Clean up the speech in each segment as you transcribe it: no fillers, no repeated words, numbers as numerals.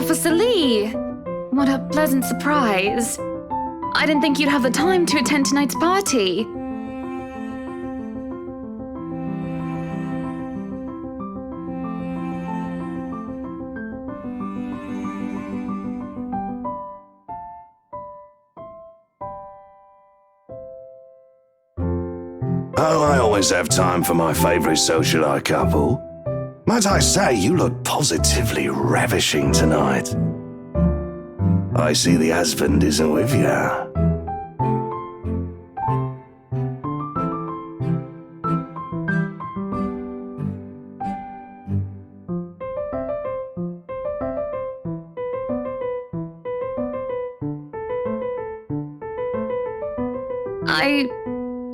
Officer Lee! What a pleasant surprise. I didn't think you'd have the time to attend tonight's party. Oh, I always have time for my favourite socialite couple. Might I say, you look positively ravishing tonight. I see the husband isn't with you.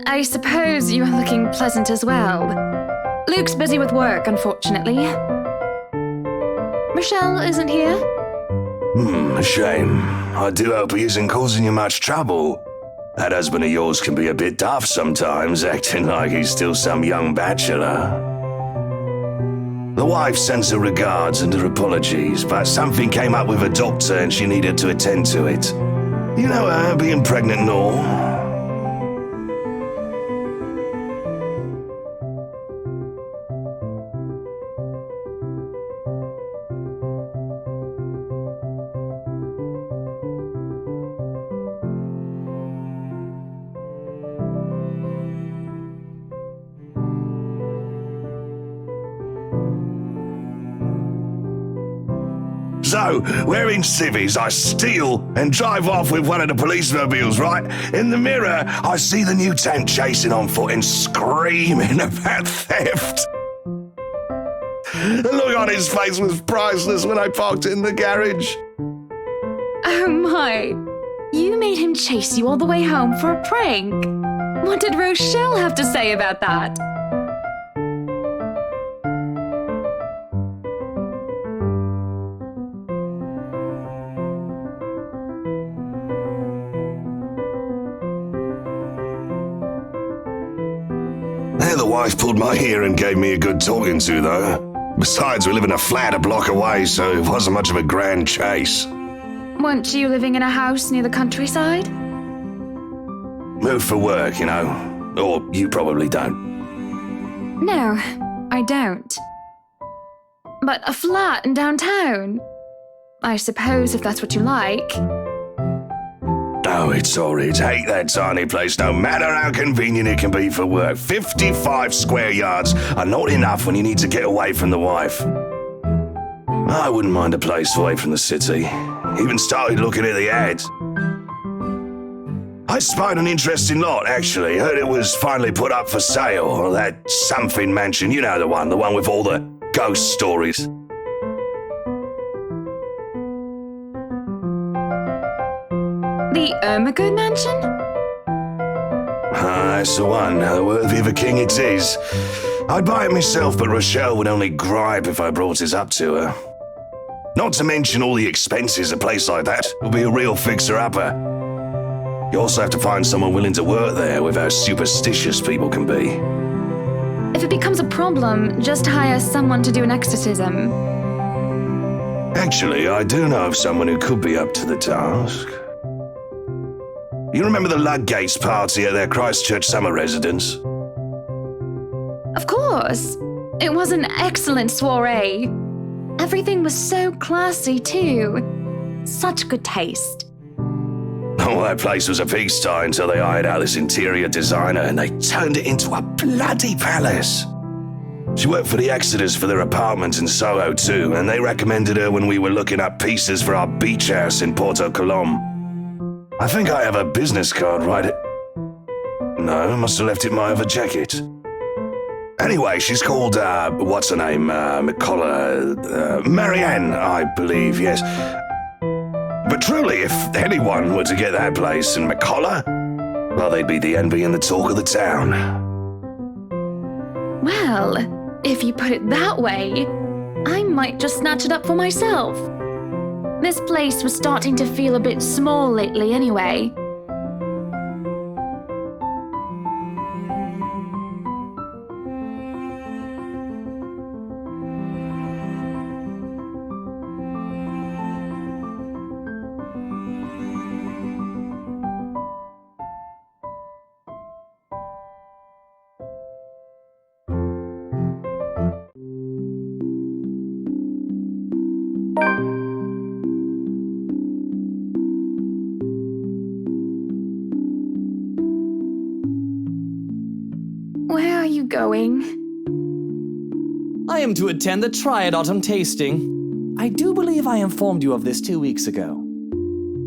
I suppose you are looking pleasant as well. Luke's busy with work, unfortunately. Rochelle isn't here? A shame. I do hope he isn't causing you much trouble. That husband of yours can be a bit daft sometimes, acting like he's still some young bachelor. The wife sends her regards and her apologies, but something came up with her doctor and she needed to attend to it. You know her, being pregnant and all. So, wearing civvies, I steal and drive off with one of the police mobiles, right? In the mirror, I see the new tank chasing on foot and screaming about theft. The look on his face was priceless when I parked in the garage. Oh my! You made him chase you all the way home for a prank. What did Rochelle have to say about that? The wife pulled my ear and gave me a good talking to, though. Besides, we live in a flat a block away, so it wasn't much of a grand chase. Weren't you living in a house near the countryside? Moved for work, you know. Or you probably don't. No, I don't. But a flat in downtown? I suppose if that's what you like. Oh, it's horrid. Hate that tiny place, no matter how convenient it can be for work. 55 square yards are not enough when you need to get away from the wife. I wouldn't mind a place away from the city. Even started looking at the ads. I spied an interesting lot, actually. Heard it was finally put up for sale, or that something mansion. You know the one with all the ghost stories. The Ermagood Mansion? That's the one. Worthy of a king it is. I'd buy it myself, but Rochelle would only gripe if I brought it up to her. Not to mention all the expenses a place like that will be a real fixer-upper. You also have to find someone willing to work there with how superstitious people can be. If it becomes a problem, just hire someone to do an exorcism. Actually, I do know of someone who could be up to the task. You remember the Ludgates party at their Christchurch summer residence? Of course. It was an excellent soiree. Everything was so classy, too. Such good taste. Oh, that place was a pigsty until they hired out this interior designer and they turned it into a bloody palace. She worked for the Exodus for their apartment in Soho too, and they recommended her when we were looking up pieces for our beach house in Porto Colom. I think I have a business card, right? No, I must have left it in my other jacket. Anyway, she's called, what's her name? Marianne, I believe, yes. But truly, if anyone were to get that place in McCollar, well, they'd be the envy and the talk of the town. Well, if you put it that way, I might just snatch it up for myself. This place was starting to feel a bit small lately anyway. going? I am to attend the Triad Autumn Tasting. I do believe I informed you of this 2 weeks ago.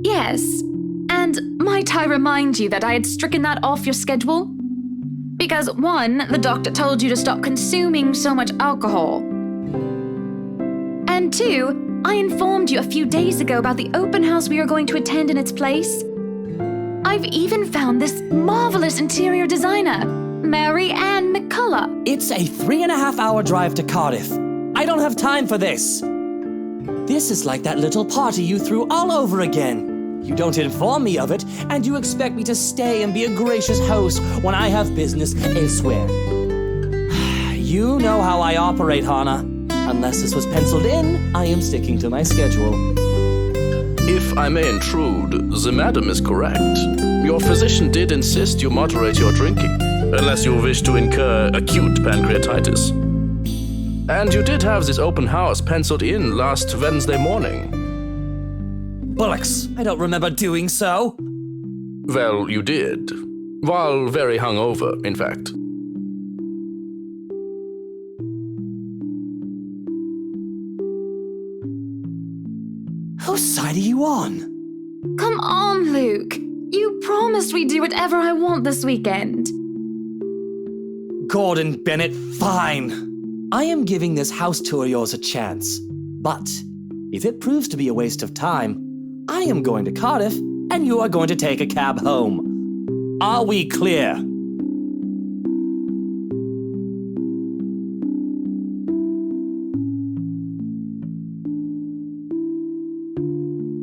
Yes. And might I remind you that I had stricken that off your schedule? Because 1, the doctor told you to stop consuming so much alcohol. And 2, I informed you a few days ago about the open house we are going to attend in its place. I've even found this marvelous interior designer, Mary Ann McCullough. It's a 3.5-hour drive to Cardiff. I don't have time for this. This is like that little party you threw all over again. You don't inform me of it, and you expect me to stay and be a gracious host when I have business elsewhere. You know how I operate, Hannah. Unless this was penciled in, I am sticking to my schedule. If I may intrude, the madam is correct. Your physician did insist you moderate your drinking, unless you wish to incur acute pancreatitis. And you did have this open house penciled in last Wednesday morning. Bullocks, I don't remember doing so. Well, you did. While very hungover, in fact. Whose side are you on? Come on, Luke. You promised we'd do whatever I want this weekend. Gordon Bennett, fine. I am giving this house tour of yours a chance. But if it proves to be a waste of time, I am going to Cardiff and you are going to take a cab home. Are we clear?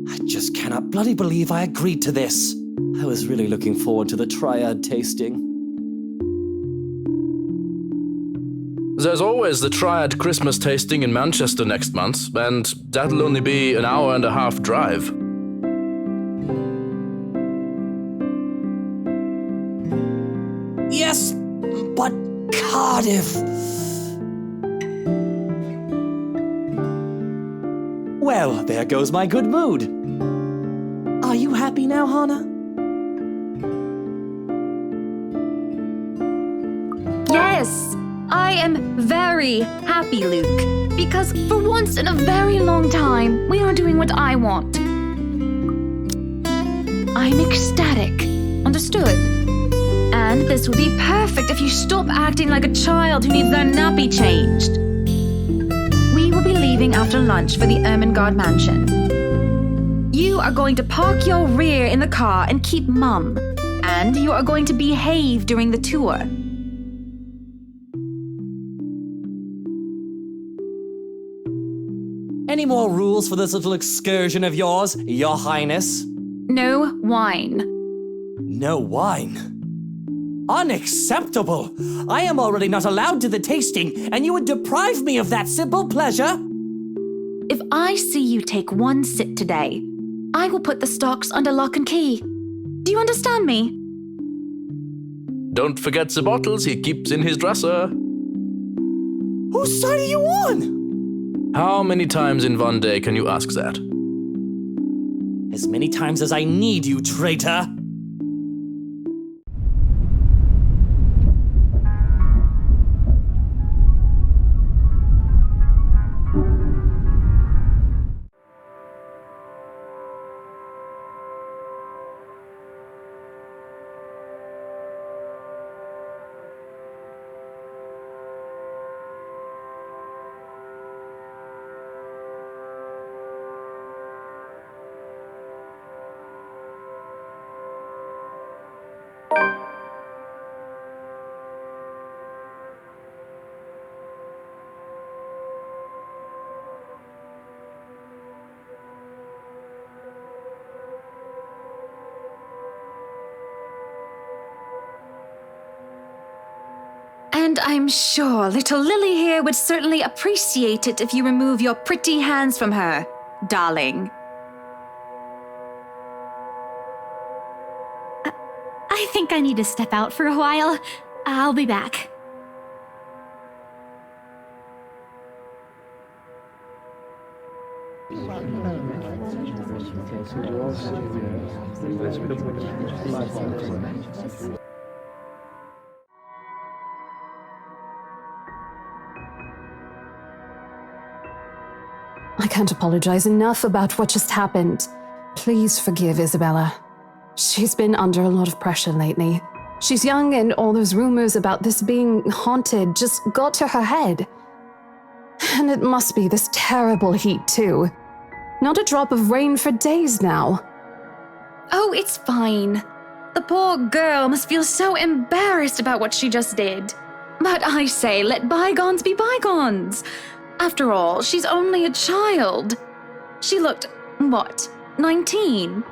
I just cannot bloody believe I agreed to this. I was really looking forward to the Triad tasting. There's always the Triad Christmas tasting in Manchester next month, and that'll only be an 1.5-hour drive. Yes, but Cardiff. Well, there goes my good mood. Are you happy now, Hannah? Yes, I am very happy, Luke. Because for once in a very long time, we are doing what I want. I'm ecstatic. Understood? And this would be perfect if you stop acting like a child who needs their nappy changed. We will be leaving after lunch for the Ermengarde mansion. You are going to park your rear in the car and keep mum. And you are going to behave during the tour. Any more rules for this little excursion of yours, Your Highness? No wine. No wine? Unacceptable! I am already not allowed to the tasting, and you would deprive me of that simple pleasure? If I see you take one sip today, I will put the stocks under lock and key. Do you understand me? Don't forget the bottles he keeps in his dresser. Whose side are you on? How many times in one day can you ask that? As many times as I need you, traitor! And I'm sure little Lily here would certainly appreciate it if you remove your pretty hands from her, darling. I think I need to step out for a while. I'll be back. I can't apologize enough about what just happened. Please forgive Isabella. She's been under a lot of pressure lately. She's young and all those rumors about this being haunted just got to her head. And it must be this terrible heat too. Not a drop of rain for days now. Oh, it's fine. The poor girl must feel so embarrassed about what she just did. But I say, let bygones be bygones. After all, she's only a child. She looked, 19?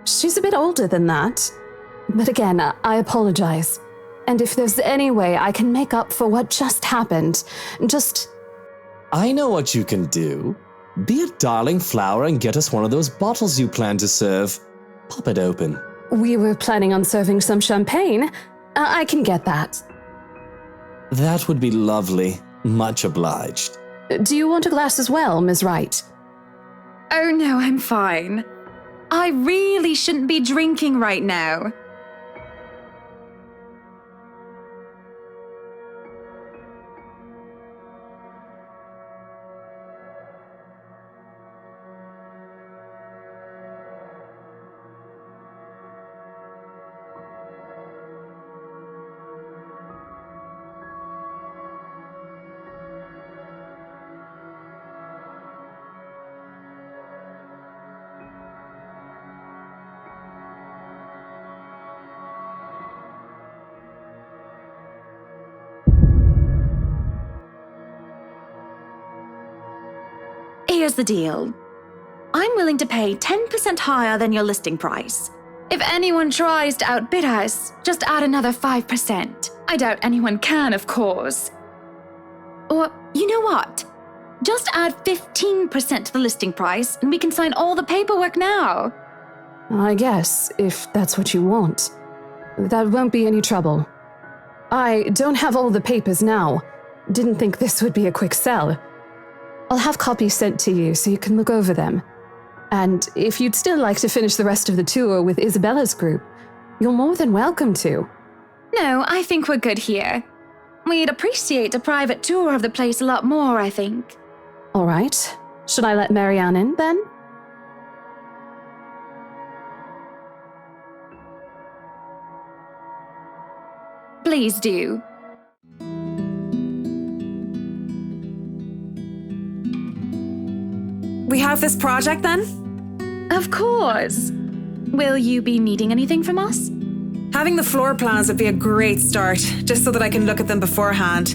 She's a bit older than that. But again, I apologize. And if there's any way I can make up for what just happened, just... I know what you can do. Be a darling flower and get us one of those bottles you plan to serve. Pop it open. We were planning on serving some champagne. I can get that. That would be lovely. Much obliged. Do you want a glass as well, Ms. Wright? Oh no, I'm fine. I really shouldn't be drinking right now. Here's the deal. I'm willing to pay 10% higher than your listing price. If anyone tries to outbid us, just add another 5%. I doubt anyone can, of course. Or, you know what? Just add 15% to the listing price and we can sign all the paperwork now. I guess, if that's what you want. That won't be any trouble. I don't have all the papers now. Didn't think this would be a quick sell. I'll have copies sent to you so you can look over them. And if you'd still like to finish the rest of the tour with Isabella's group, you're more than welcome to. No, I think we're good here. We'd appreciate a private tour of the place a lot more, I think. All right. Should I let Marianne in, then? Please do. We have this project then? Of course. Will you be needing anything from us? Having the floor plans would be a great start, just so that I can look at them beforehand.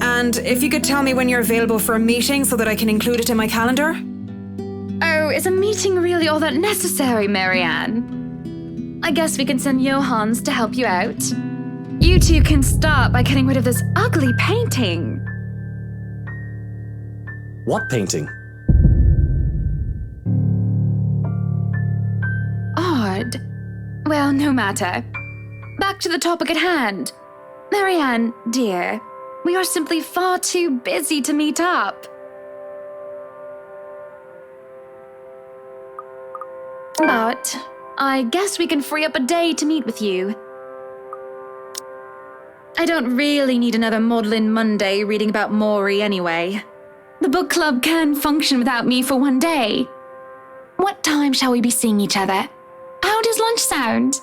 And if you could tell me when you're available for a meeting so that I can include it in my calendar? Oh, is a meeting really all that necessary, Marianne? I guess we can send Johans to help you out. You two can start by getting rid of this ugly painting. What painting? Odd. Well, no matter. Back to the topic at hand. Marianne, dear, we are simply far too busy to meet up. But I guess we can free up a day to meet with you. I don't really need another Maudlin Monday reading about Maury anyway. The book club can function without me for one day. What time shall we be seeing each other? How does lunch sound?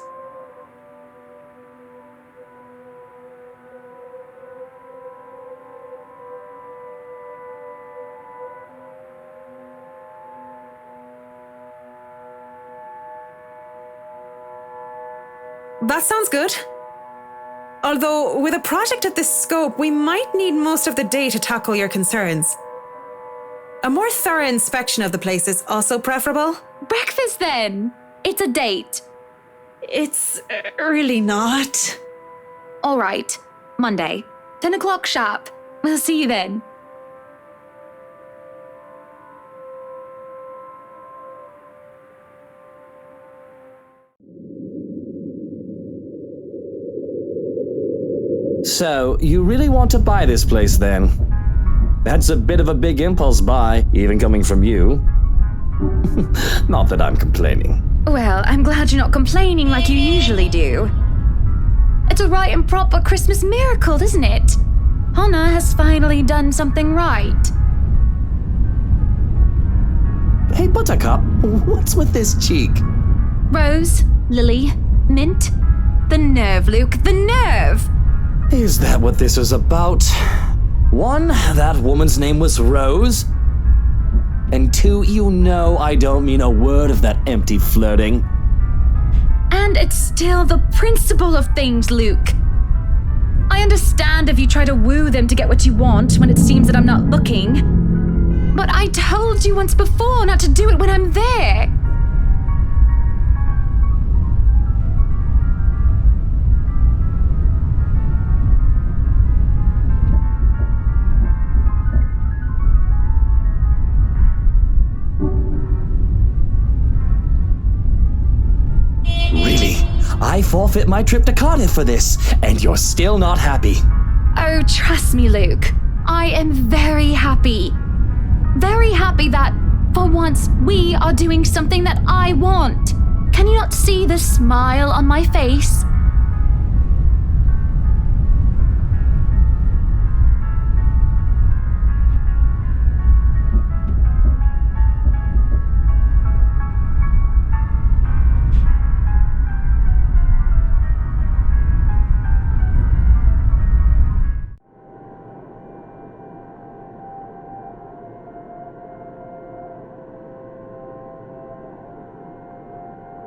That sounds good. Although, with a project of this scope, we might need most of the day to tackle your concerns. A more thorough inspection of the place is also preferable. Breakfast then. It's a date. It's really not. All right. Monday, 10 o'clock sharp. We'll see you then. So, you really want to buy this place then? That's a bit of a big impulse buy, even coming from you. Not that I'm complaining. Well, I'm glad you're not complaining like you usually do. It's a right and proper Christmas miracle, isn't it? Hannah has finally done something right. Hey, Buttercup, what's with this cheek? Rose, Lily, Mint. The nerve, Luke, the nerve! Is that what this is about? 1, that woman's name was Rose. And 2, you know I don't mean a word of that empty flirting. And it's still the principle of things, Luke. I understand if you try to woo them to get what you want when it seems that I'm not looking. But I told you once before not to do it when I'm there. Really? I forfeit my trip to Cardiff for this, and you're still not happy. Oh, trust me, Luke. I am very happy. Very happy that, for once, we are doing something that I want. Can you not see the smile on my face?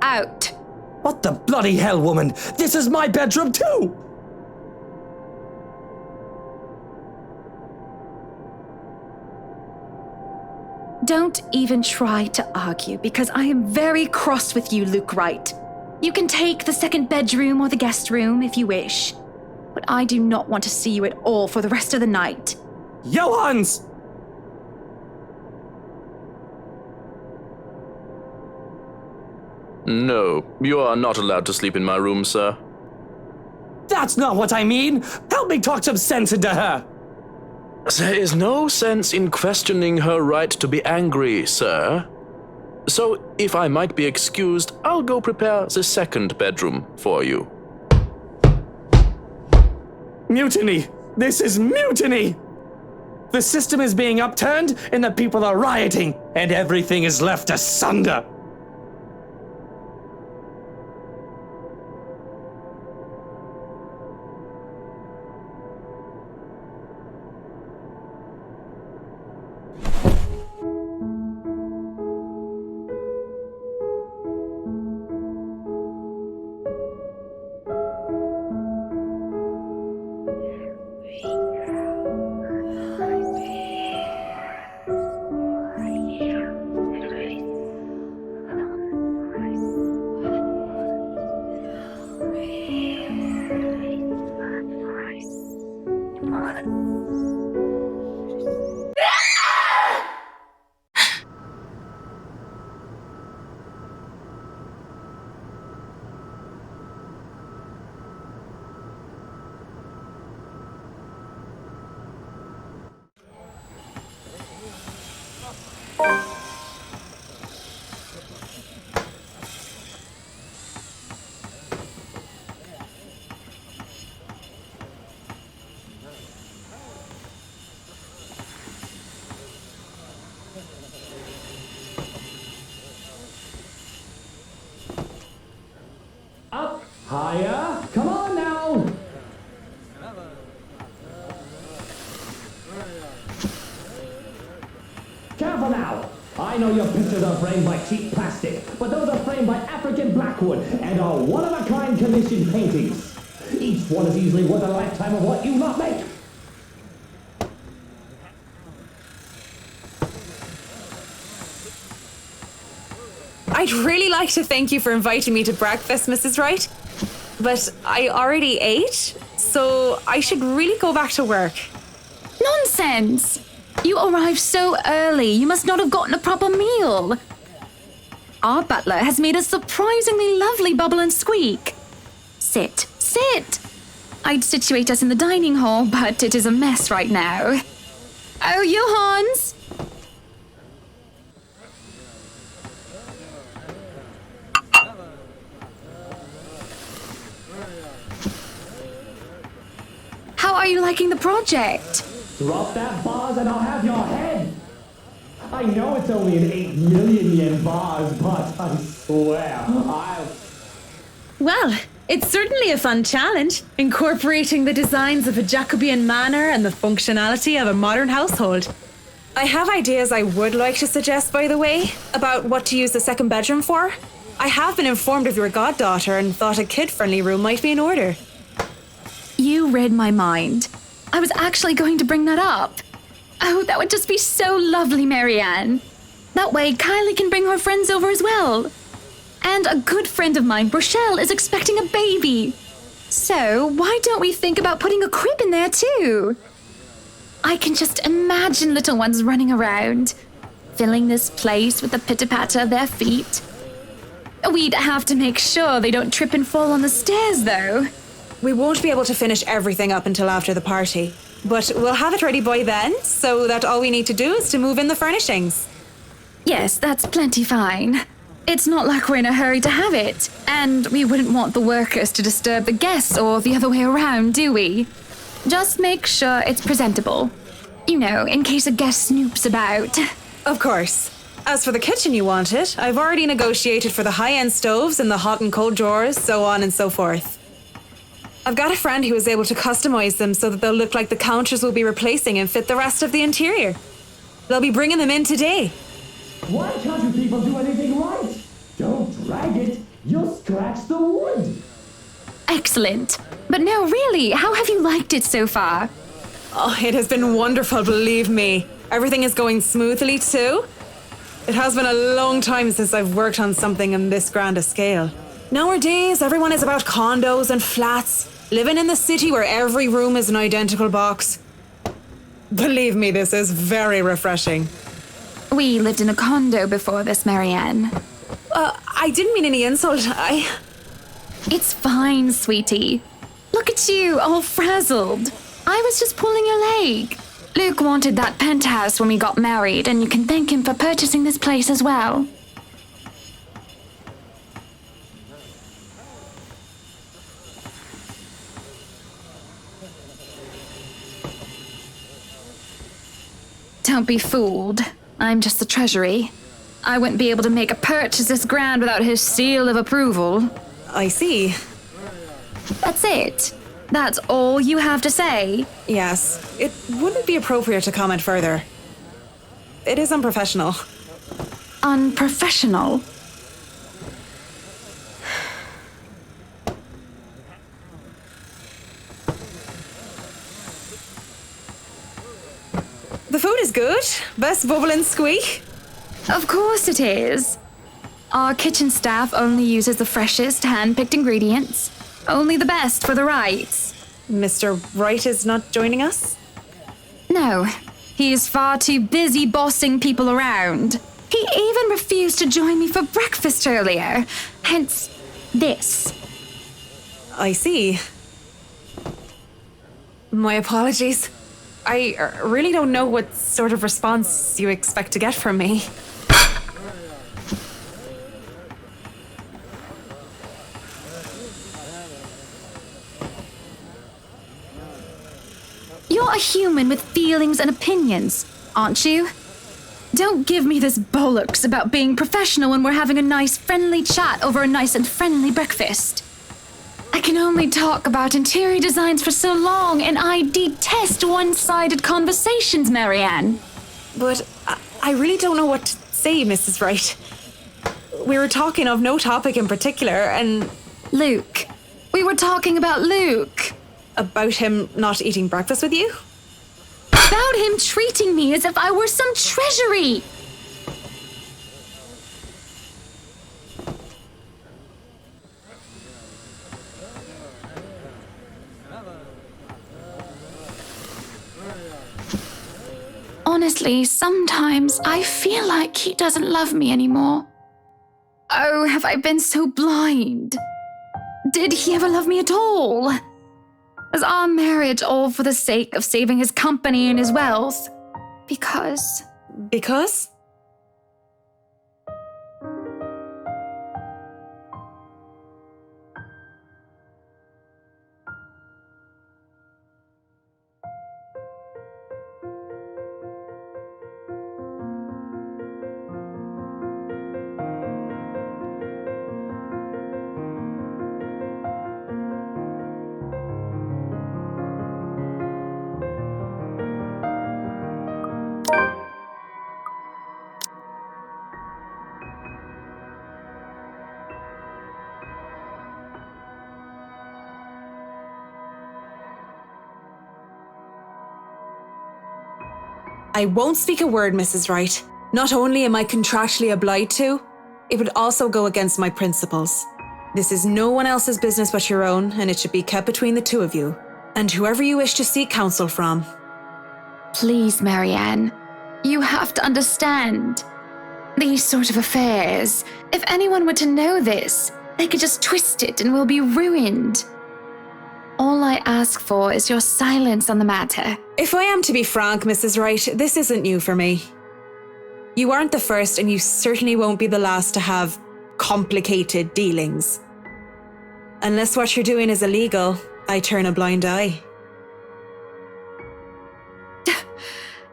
Out. What the bloody hell, woman? This is my bedroom too! Don't even try to argue, because I am very cross with you, Luke Wright. You can take the second bedroom or the guest room if you wish, but I do not want to see you at all for the rest of the night. Johans! No, you are not allowed to sleep in my room, sir. That's not what I mean! Help me talk some sense into her! There is no sense in questioning her right to be angry, sir. So, if I might be excused, I'll go prepare the second bedroom for you. Mutiny! This is mutiny! The system is being upturned, and the people are rioting, and everything is left asunder. Up, higher, come on now! Careful now! I know your pictures are framed by cheap plastic, but those are framed by African blackwood and are one-of-a-kind commissioned paintings. Each one is easily worth a lifetime of what you not make. I'd really like to thank you for inviting me to breakfast, Mrs. Wright. But I already ate, so I should really go back to work. Nonsense! You arrived so early, you must not have gotten a proper meal. Our butler has made a surprisingly lovely bubble and squeak. Sit, sit. I'd situate us in the dining hall, but it is a mess right now. Oh, Johans! you liking the project? Drop that vase and I'll have your head! I know it's only an 8 million yen vase, but I swear, I'll... Well, it's certainly a fun challenge, incorporating the designs of a Jacobean manor and the functionality of a modern household. I have ideas I would like to suggest, by the way, about what to use the second bedroom for. I have been informed of your goddaughter and thought a kid-friendly room might be in order. You read my mind. I was actually going to bring that up. Oh, that would just be so lovely, Marianne. That way, Kylie can bring her friends over as well. And a good friend of mine, Rochelle, is expecting a baby. So, why don't we think about putting a crib in there too? I can just imagine little ones running around, filling this place with the pitter-patter of their feet. We'd have to make sure they don't trip and fall on the stairs, though. We won't be able to finish everything up until after the party, but we'll have it ready by then, so that all we need to do is to move in the furnishings. Yes, that's plenty fine. It's not like we're in a hurry to have it, and we wouldn't want the workers to disturb the guests or the other way around, do we? Just make sure it's presentable. You know, in case a guest snoops about. Of course. As for the kitchen you wanted, I've already negotiated for the high-end stoves and the hot and cold drawers, so on and so forth. I've got a friend who is able to customize them so that they'll look like the counters we'll be replacing and fit the rest of the interior. They'll be bringing them in today. Why can't you people do anything right? Don't drag it, you'll scratch the wood! Excellent. But no, really, how have you liked it so far? Oh, it has been wonderful, believe me. Everything is going smoothly too. It has been a long time since I've worked on something on this grand a scale. Nowadays, everyone is about condos and flats, living in the city where every room is an identical box. Believe me, this is very refreshing. We lived in a condo before this, Marianne. I didn't mean any insult. It's fine, sweetie. Look at you, all frazzled. I was just pulling your leg. Luke wanted that penthouse when we got married, and you can thank him for purchasing this place as well. Don't be fooled. I'm just the treasury. I wouldn't be able to make a purchase this grand without his seal of approval. I see. That's it. That's all you have to say? Yes, it wouldn't be appropriate to comment further. It is unprofessional. Unprofessional? The food is good. Best bubble and squeak. Of course it is. Our kitchen staff only uses the freshest hand-picked ingredients. Only the best for the rights. Mr. Wright is not joining us? No, he is far too busy bossing people around. He even refused to join me for breakfast earlier. Hence, this. I see. My apologies. I really don't know what sort of response you expect to get from me. You're a human with feelings and opinions, aren't you? Don't give me this bollocks about being professional when we're having a nice friendly chat over a nice and friendly breakfast. I can only talk about interior designs for so long, and I detest one-sided conversations, Marianne. But I really don't know what to say, Mrs. Wright. We were talking of no topic in particular, and... Luke. We were talking about Luke. About him not eating breakfast with you? About him treating me as if I were some treasury. Honestly, sometimes I feel like he doesn't love me anymore. Oh, have I been so blind? Did he ever love me at all? Was our marriage all for the sake of saving his company and his wealth? Because... Because? I won't speak a word, Mrs. Wright. Not only am I contractually obliged to, it would also go against my principles. This is no one else's business but your own, and it should be kept between the two of you, and whoever you wish to seek counsel from. Please, Marianne, you have to understand. These sort of affairs, if anyone were to know this, they could just twist it and we'll be ruined. All I ask for is your silence on the matter. If I am to be frank, Mrs. Wright, this isn't new for me. You aren't the first, and you certainly won't be the last to have complicated dealings. Unless what you're doing is illegal, I turn a blind eye.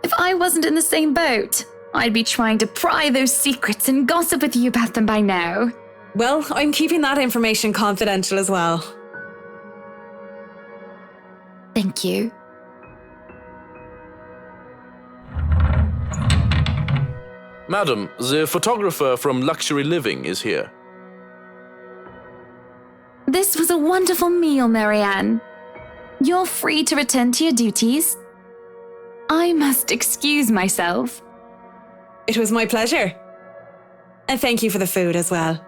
If I wasn't in the same boat, I'd be trying to pry those secrets and gossip with you about them by now. Well, I'm keeping that information confidential as well. Thank you. Madam, the photographer from Luxury Living is here. This was a wonderful meal, Marianne. You're free to return to your duties. I must excuse myself. It was my pleasure. And thank you for the food as well.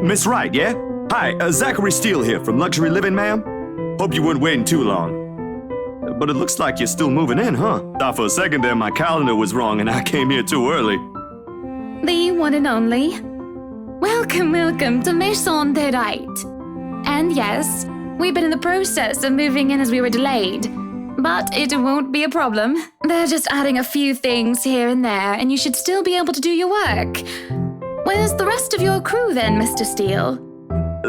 Miss Wright, yeah? Hi, Zachary Steele here from Luxury Living, ma'am. Hope you weren't waiting too long. But it looks like you're still moving in, huh? Thought for a second there my calendar was wrong and I came here too early. The one and only. Welcome, welcome to Maison de Right. And yes, we've been in the process of moving in as we were delayed. But it won't be a problem. They're just adding a few things here and there, and you should still be able to do your work. Where's the rest of your crew then, Mr. Steele?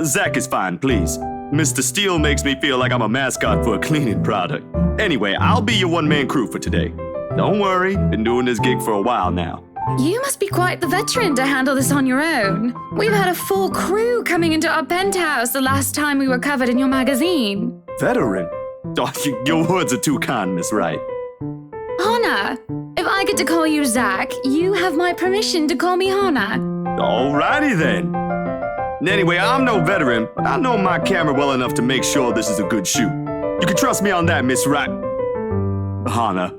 Zach is fine, please. Mr. Steele makes me feel like I'm a mascot for a cleaning product. Anyway, I'll be your one-man crew for today. Don't worry, been doing this gig for a while now. You must be quite the veteran to handle this on your own. We've had a full crew coming into our penthouse the last time we were covered in your magazine. Veteran? Oh, your words are too kind, Miss Wright. Hannah, if I get to call you Zach, you have my permission to call me Hannah. Alrighty then. Anyway, I'm no veteran, but I know my camera well enough to make sure this is a good shoot. You can trust me on that, Miss Wright. Hannah.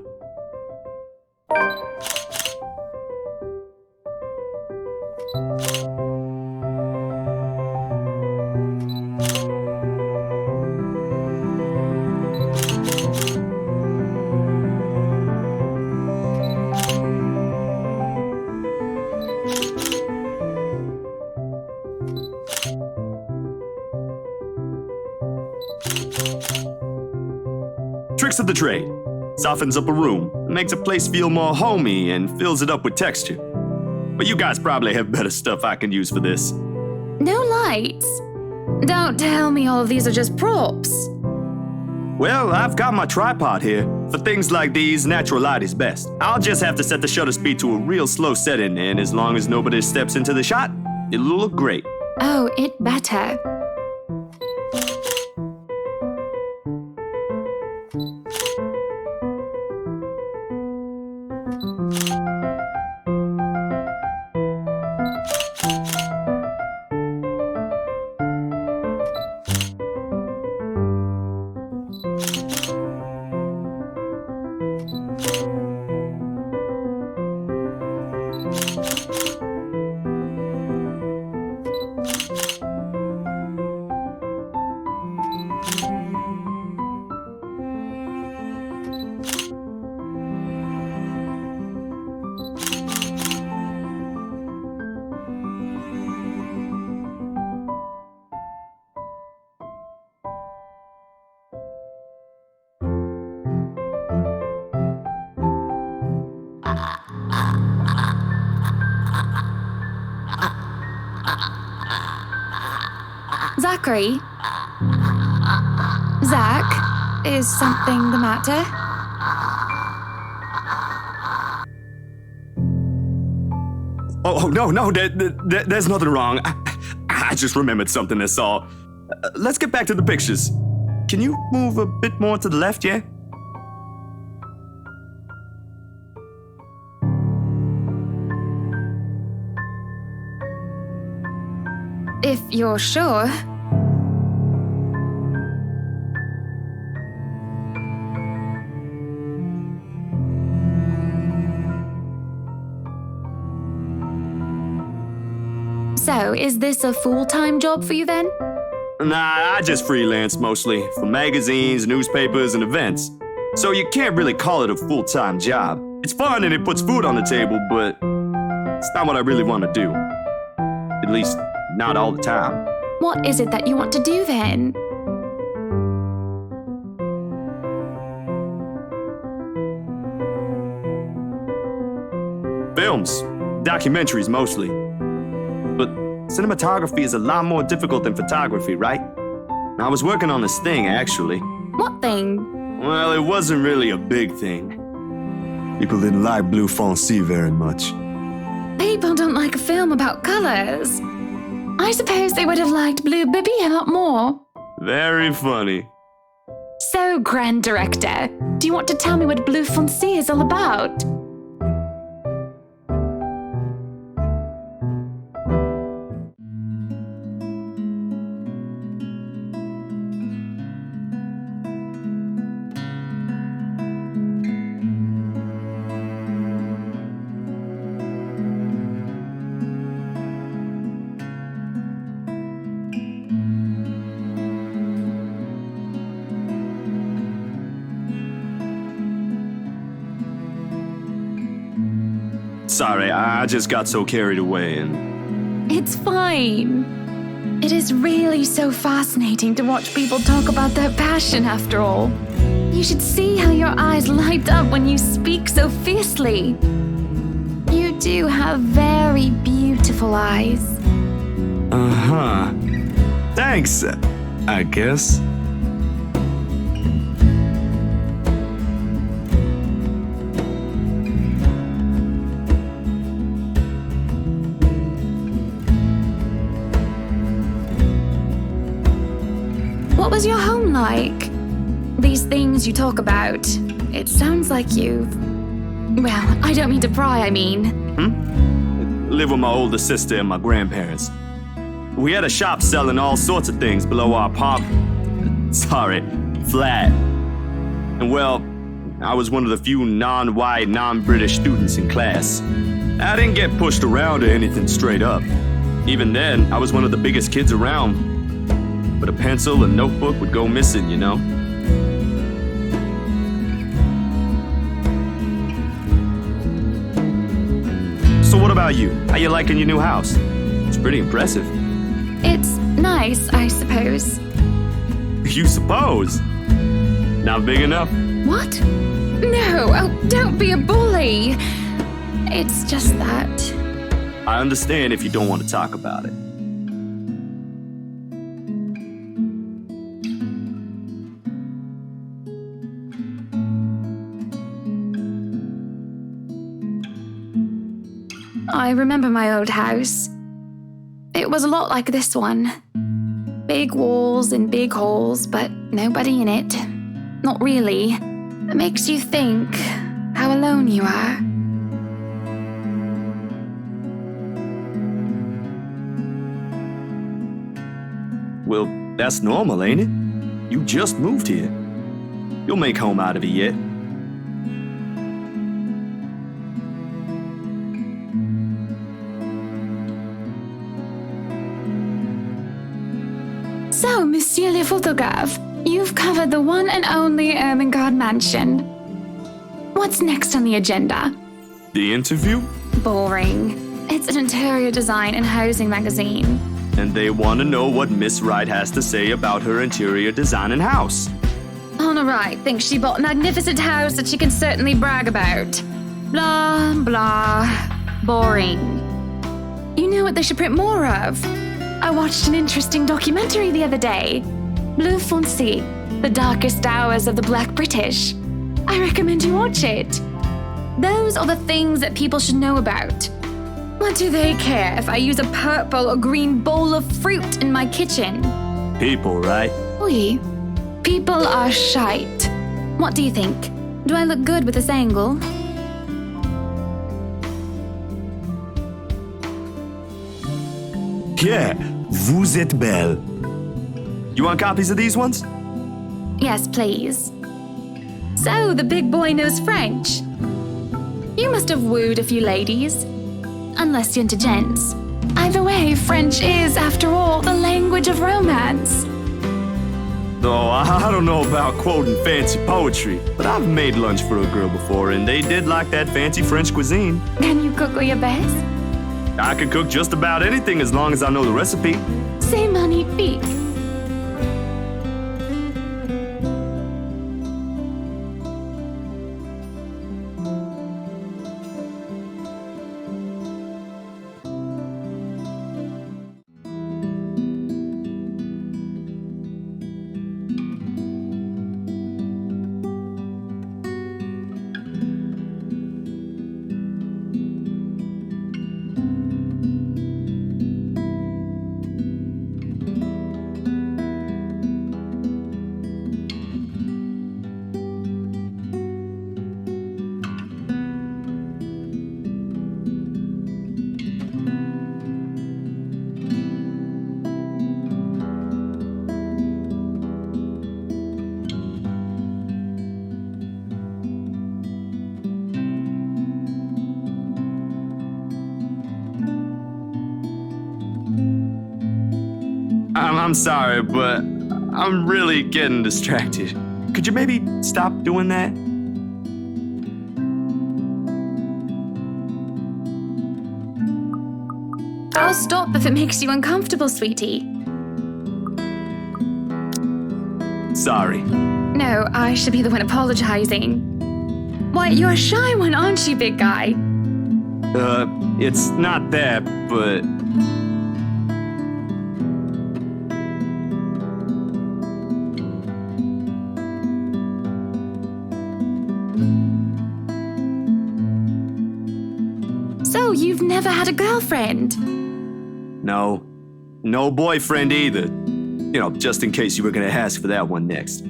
Tricks of the trade. Softens up a room, makes a place feel more homey, and fills it up with texture. But you guys probably have better stuff I can use for this. No lights? Don't tell me all of these are just props. Well, I've got my tripod here. For things like these, natural light is best. I'll just have to set the shutter speed to a real slow setting, and as long as nobody steps into the shot, it'll look great. Oh, it better. Zachary? Zach, is something the matter? Oh, no, there's nothing wrong. I just remembered something, that's all. Let's get back to the pictures. Can you move a bit more to the left, yeah? If you're sure. So, is this a full-time job for you then? Nah, I just freelance mostly, for magazines, newspapers, and events. So you can't really call it a full-time job. It's fun and it puts food on the table, but it's not what I really want to do. At least, not all the time. What is it that you want to do then? Films, documentaries mostly. But cinematography is a lot more difficult than photography, right? I was working on this thing, actually. What thing? Well, it wasn't really a big thing. People didn't like blue foncé very much. People don't like a film about colors. I suppose they would have liked Blue Baby a lot more. Very funny. So, Grand Director, do you want to tell me what Blue Foncé is all about? Sorry, I just got so carried away and... It's fine. It is really so fascinating to watch people talk about their passion after all. You should see how your eyes light up when you speak so fiercely. You do have very beautiful eyes. Uh-huh. Thanks, I guess. What was your home like? These things you talk about, it sounds like you've... Well, I don't mean to pry, I mean. Live with my older sister and my grandparents. We had a shop selling all sorts of things below our flat. And well, I was one of the few non-white, non-British students in class. I didn't get pushed around or anything straight up. Even then, I was one of the biggest kids around. But a pencil and notebook would go missing, you know? So what about you? How you liking your new house? It's pretty impressive. It's nice, I suppose. You suppose? Not big enough? What? No, oh, don't be a bully. It's just that... I understand if you don't want to talk about it. I remember my old house. It was a lot like this one. Big walls and big halls, but nobody in it. Not really. It makes you think how alone you are. Well, that's normal, ain't it? You just moved here. You'll make home out of it yet. So, Monsieur le Photographe, you've covered the one and only Ermengarde Mansion. What's next on the agenda? The interview? Boring. It's an interior design and housing magazine. And they want to know what Miss Wright has to say about her interior design and house. Honor Wright thinks she bought a magnificent house that she can certainly brag about. Blah, blah. Boring. You know what they should print more of? I watched an interesting documentary the other day. Bleu Foncé, The Darkest Hours of the Black British. I recommend you watch it. Those are the things that people should know about. What do they care if I use a purple or green bowl of fruit in my kitchen? People, right? Oui. People are shite. What do you think? Do I look good with this angle? Yeah, vous êtes belle. You want copies of these ones? Yes, please. So, the big boy knows French. You must have wooed a few ladies. Unless you're into gents. Either way, French is, after all, the language of romance. No, I don't know about quoting fancy poetry, but I've made lunch for a girl before, and they did like that fancy French cuisine. Can you cook your best? I can cook just about anything as long as I know the recipe. C'est magnifique. I'm sorry, but I'm really getting distracted. Could you maybe stop doing that? I'll stop if it makes you uncomfortable, sweetie. Sorry. No, I should be the one apologizing. Why, you're a shy one, aren't you, big guy? It's not that, but... So, you've never had a girlfriend? No. No boyfriend either. You know, just in case you were gonna ask for that one next.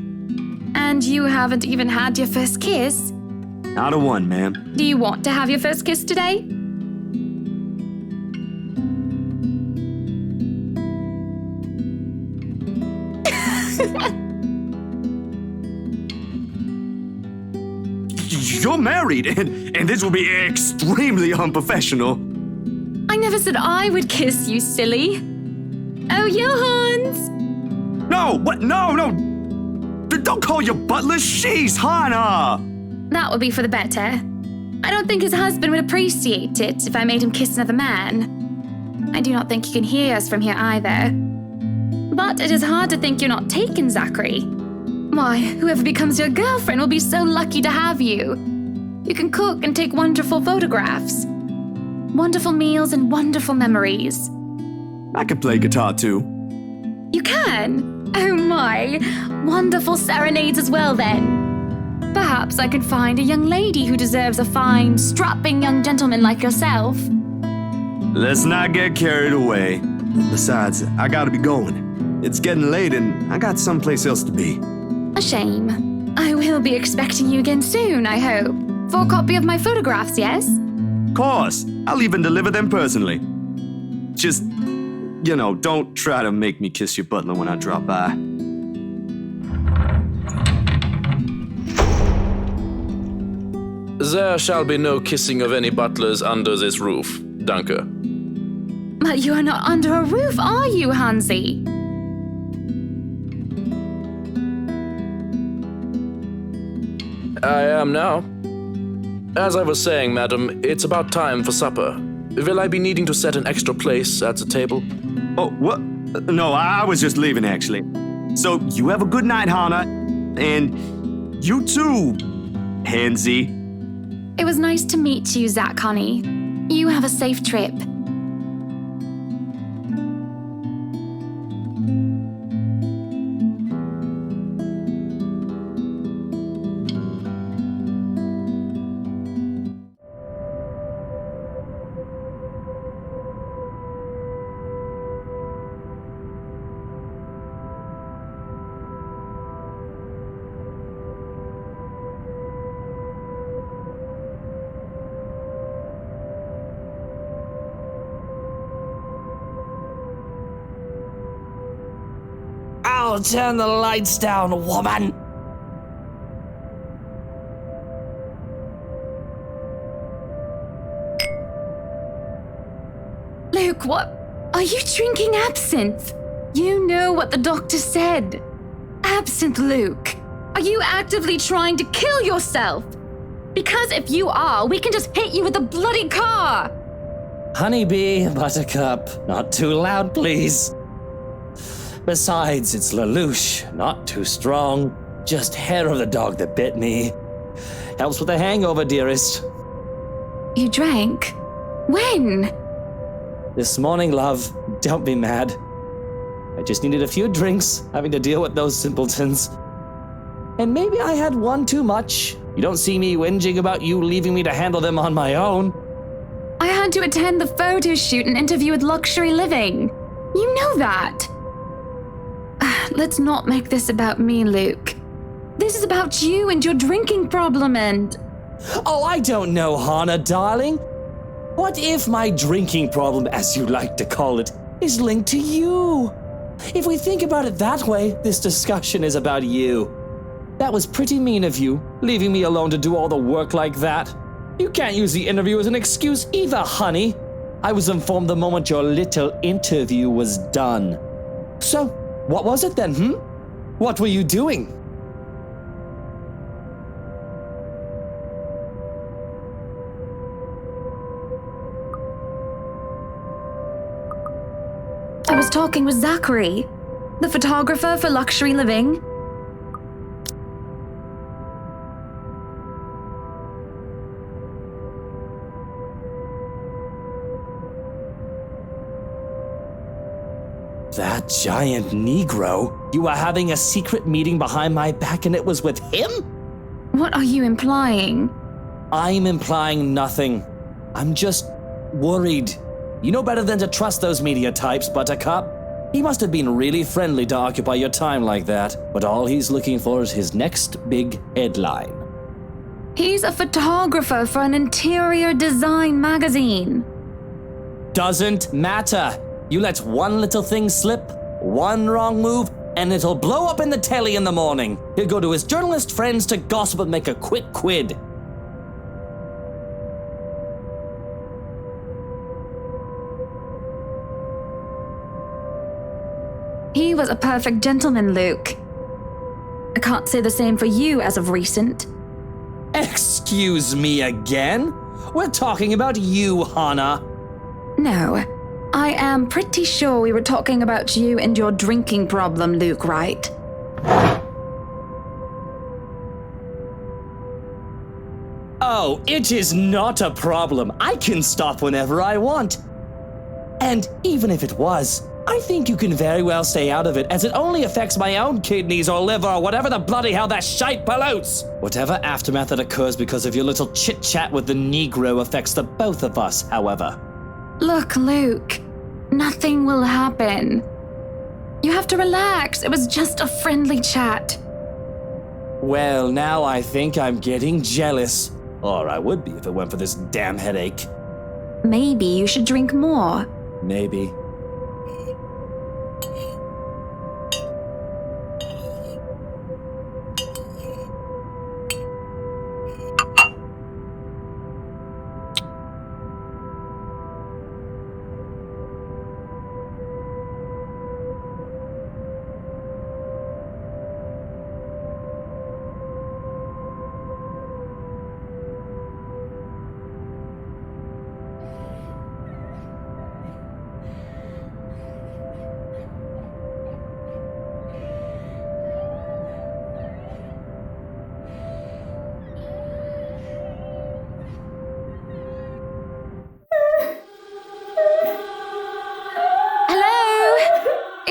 And you haven't even had your first kiss? Not a one, ma'am. Do you want to have your first kiss today? You're married, and this will be extremely unprofessional. I never said I would kiss you, silly. Oh, Johans! No, what? No. Don't call your butler. She's Hannah. That would be for the better. I don't think his husband would appreciate it if I made him kiss another man. I do not think he can hear us from here either. But it is hard to think you're not taken, Zachary. Why, whoever becomes your girlfriend will be so lucky to have you. You can cook and take wonderful photographs. Wonderful meals and wonderful memories. I can play guitar too. You can? Oh my! Wonderful serenades as well then. Perhaps I could find a young lady who deserves a fine, strapping young gentleman like yourself. Let's not get carried away. Besides, I gotta be going. It's getting late and I got someplace else to be. A shame. I will be expecting you again soon, I hope. For a copy of my photographs, yes? Of course. I'll even deliver them personally. Just, you know, don't try to make me kiss your butler when I drop by. There shall be no kissing of any butlers under this roof, danke. But you are not under a roof, are you, Hansi? I am now. As I was saying, madam, it's about time for supper. Will I be needing to set an extra place at the table? Oh, what? No, I was just leaving, actually. So, you have a good night, Hannah. And you too, Hansi. It was nice to meet you, Zach, honey. You have a safe trip. Oh, turn the lights down, woman! Luke, what? Are you drinking absinthe? You know what the doctor said. Absinthe, Luke. Are you actively trying to kill yourself? Because if you are, we can just hit you with a bloody car. Honeybee, Buttercup, not too loud, please. Besides, it's Lelouch, not too strong. Just hair of the dog that bit me. Helps with the hangover, dearest. You drank? When? This morning, love. Don't be mad. I just needed a few drinks, having to deal with those simpletons. And maybe I had one too much. You don't see me whinging about you leaving me to handle them on my own. I had to attend the photo shoot and interview with Luxury Living. You know that. Let's not make this about me, Luke. This is about you and your drinking problem and... Oh, I don't know, Hannah, darling. What if my drinking problem, as you like to call it, is linked to you? If we think about it that way, this discussion is about you. That was pretty mean of you, leaving me alone to do all the work like that. You can't use the interview as an excuse either, honey. I was informed the moment your little interview was done. So, what was it then, What were you doing? I was talking with Zachary, the photographer for Luxury Living. That giant Negro? You were having a secret meeting behind my back and it was with him? What are you implying? I'm implying nothing. I'm just worried. You know better than to trust those media types, Buttercup. He must have been really friendly to occupy your time like that, but all he's looking for is his next big headline. He's a photographer for an interior design magazine. Doesn't matter. You let one little thing slip, one wrong move, and it'll blow up in the telly in the morning. He'll go to his journalist friends to gossip and make a quick quid. He was a perfect gentleman, Luke. I can't say the same for you as of recent. Excuse me again? We're talking about you, Hannah. No, I am pretty sure we were talking about you and your drinking problem, Luke, right? Oh, it is not a problem. I can stop whenever I want. And even if it was, I think you can very well stay out of it, as it only affects my own kidneys or liver or whatever the bloody hell that shite pollutes. Whatever aftermath that occurs because of your little chit-chat with the Negro affects the both of us, however. Look, Luke, nothing will happen. You have to relax. It was just a friendly chat. Well, now I think I'm getting jealous. Or I would be if it weren't for this damn headache. Maybe you should drink more. Maybe.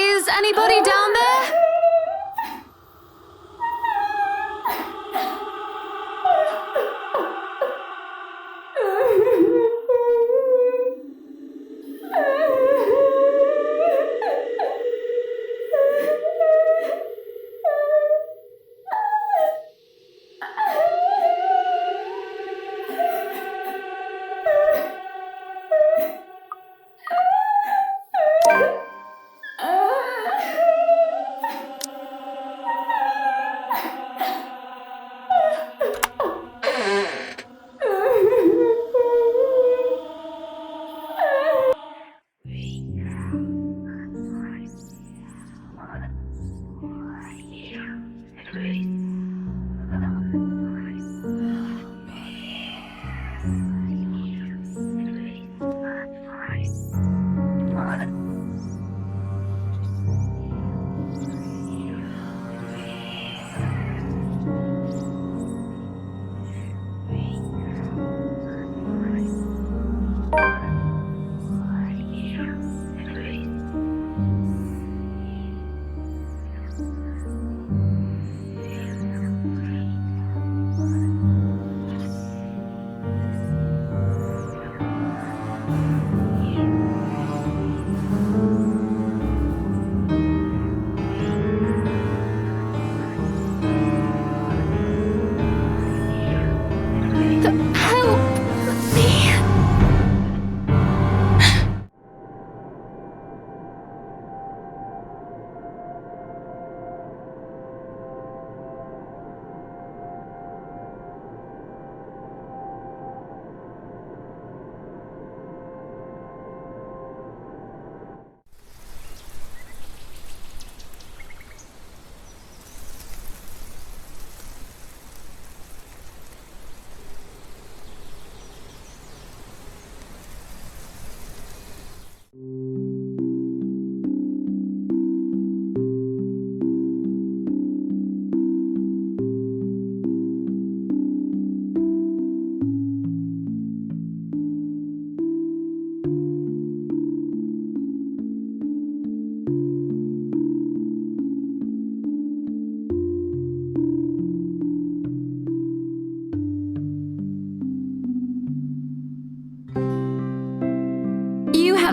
Is anybody down there?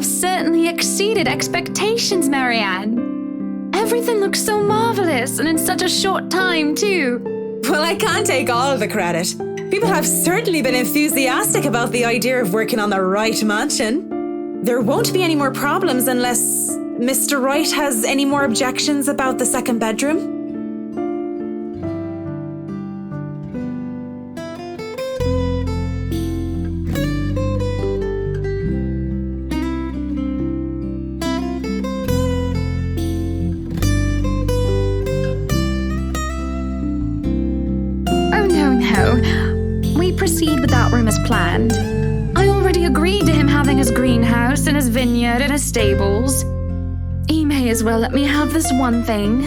have certainly exceeded expectations, Marianne. Everything looks so marvelous, and in such a short time, too. Well, I can't take all of the credit. People have certainly been enthusiastic about the idea of working on the Wright mansion. There won't be any more problems unless Mr. Wright has any more objections about the second bedroom. Proceed with that room as planned. I already agreed to him having his greenhouse and his vineyard and his stables. He may as well let me have this one thing.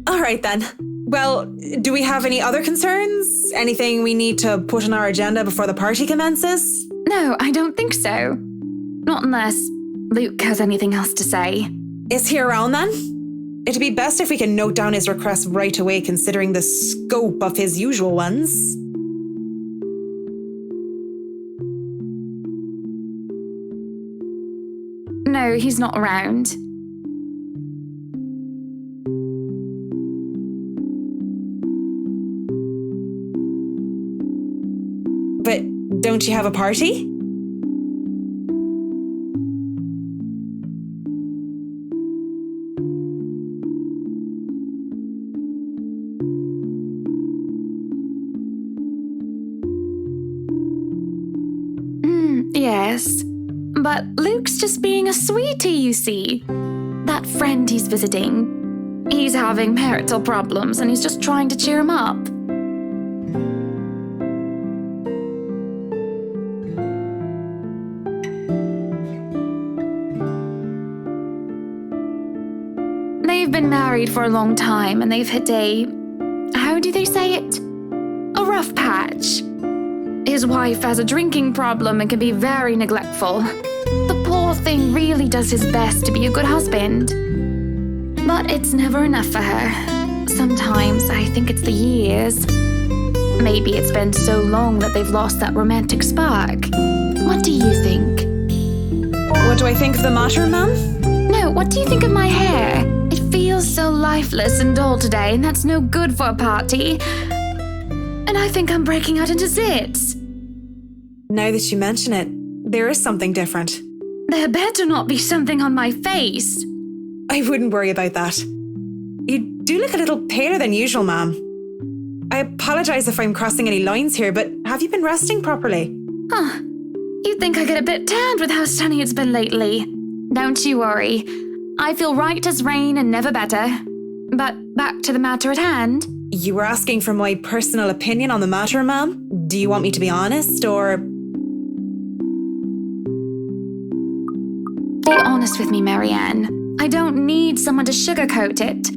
All right then. Well, do we have any other concerns? Anything we need to put on our agenda before the party commences? No, I don't think so. Not unless Luke has anything else to say. Is he around then? It'd be best if we can note down his requests right away, considering the scope of his usual ones. No, he's not around. But don't you have a party? Yes, but Luke's just being a sweetie, you see. That friend he's visiting, he's having marital problems and he's just trying to cheer him up. They've been married for a long time and they've hit how do they say it? A rough patch. His wife has a drinking problem and can be very neglectful. The poor thing really does his best to be a good husband. But it's never enough for her. Sometimes I think it's the years. Maybe it's been so long that they've lost that romantic spark. What do you think? What do I think of the matter, ma'am? No, what do you think of my hair? It feels so lifeless and dull today, and that's no good for a party. And I think I'm breaking out into zits. Now that you mention it, there is something different. There better not be something on my face. I wouldn't worry about that. You do look a little paler than usual, ma'am. I apologise if I'm crossing any lines here, but have you been resting properly? Huh. You'd think I get a bit tanned with how sunny it's been lately. Don't you worry. I feel right as rain and never better. But back to the matter at hand. You were asking for my personal opinion on the matter, ma'am? Do you want me to be honest, or... Be honest with me, Marianne. I don't need someone to sugarcoat it.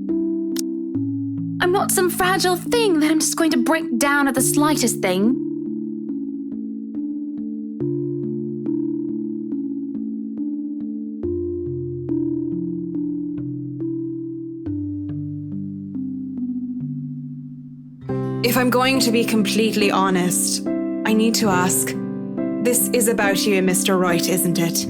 I'm not some fragile thing that I'm just going to break down at the slightest thing. If I'm going to be completely honest, I need to ask, this is about you and Mr. Wright, isn't it?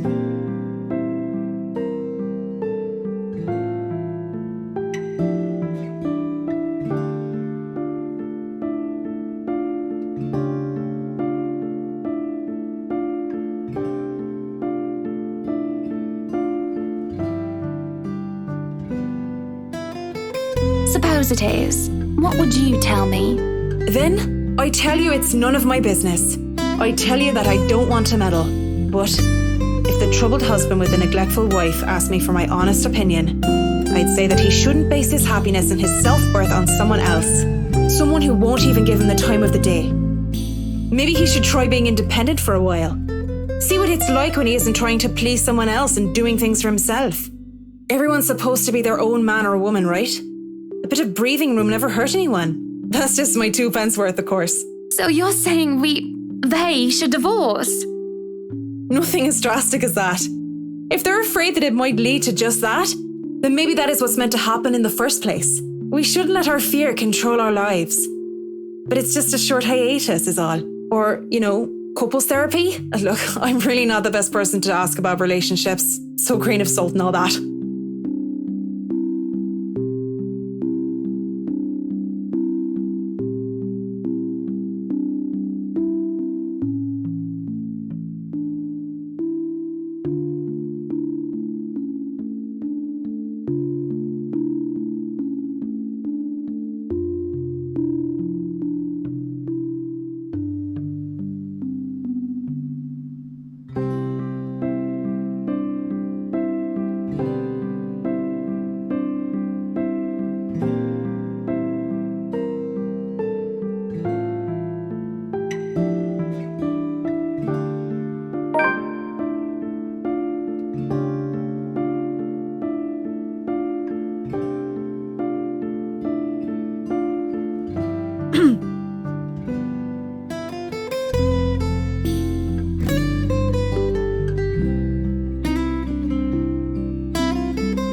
Suppose it is. What would you tell me? Then, I tell you it's none of my business. I tell you that I don't want to meddle. But if the troubled husband with the neglectful wife asked me for my honest opinion, I'd say that he shouldn't base his happiness and his self-worth on someone else. Someone who won't even give him the time of the day. Maybe he should try being independent for a while. See what it's like when he isn't trying to please someone else and doing things for himself. Everyone's supposed to be their own man or woman, right? A bit of breathing room never hurt anyone. That's just my 2 pence worth, of course. So you're saying they should divorce? Nothing as drastic as that. If they're afraid that it might lead to just that, then maybe that is what's meant to happen in the first place. We shouldn't let our fear control our lives. But it's just a short hiatus is all. Or, Couples therapy? Look, I'm really not the best person to ask about relationships. So grain of salt and all that.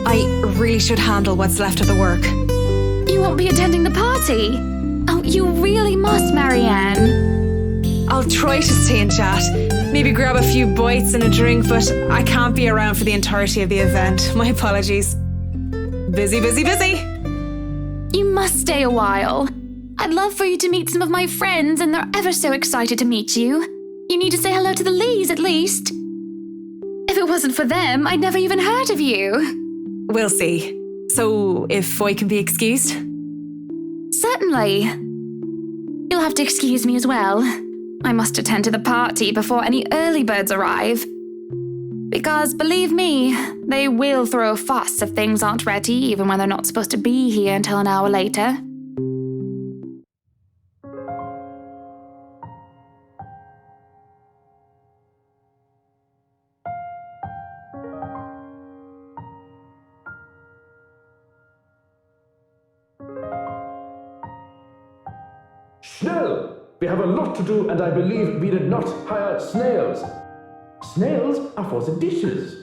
I really should handle what's left of the work. You won't be attending the party? Oh, you really must, Marianne. I'll try to stay and chat. Maybe grab a few bites and a drink, but I can't be around for the entirety of the event. My apologies. Busy, busy, busy. You must stay a while. I'd love for you to meet some of my friends, and they're ever so excited to meet you. You need to say hello to the Lees, at least. If it wasn't for them, I'd never even heard of you. We'll see. So, if Foy can be excused? Certainly. You'll have to excuse me as well. I must attend to the party before any early birds arrive. Because, believe me, they will throw a fuss if things aren't ready, even when they're not supposed to be here until an hour later. Schnell! We have a lot to do, and I believe we did not hire snails. Snails are for the dishes.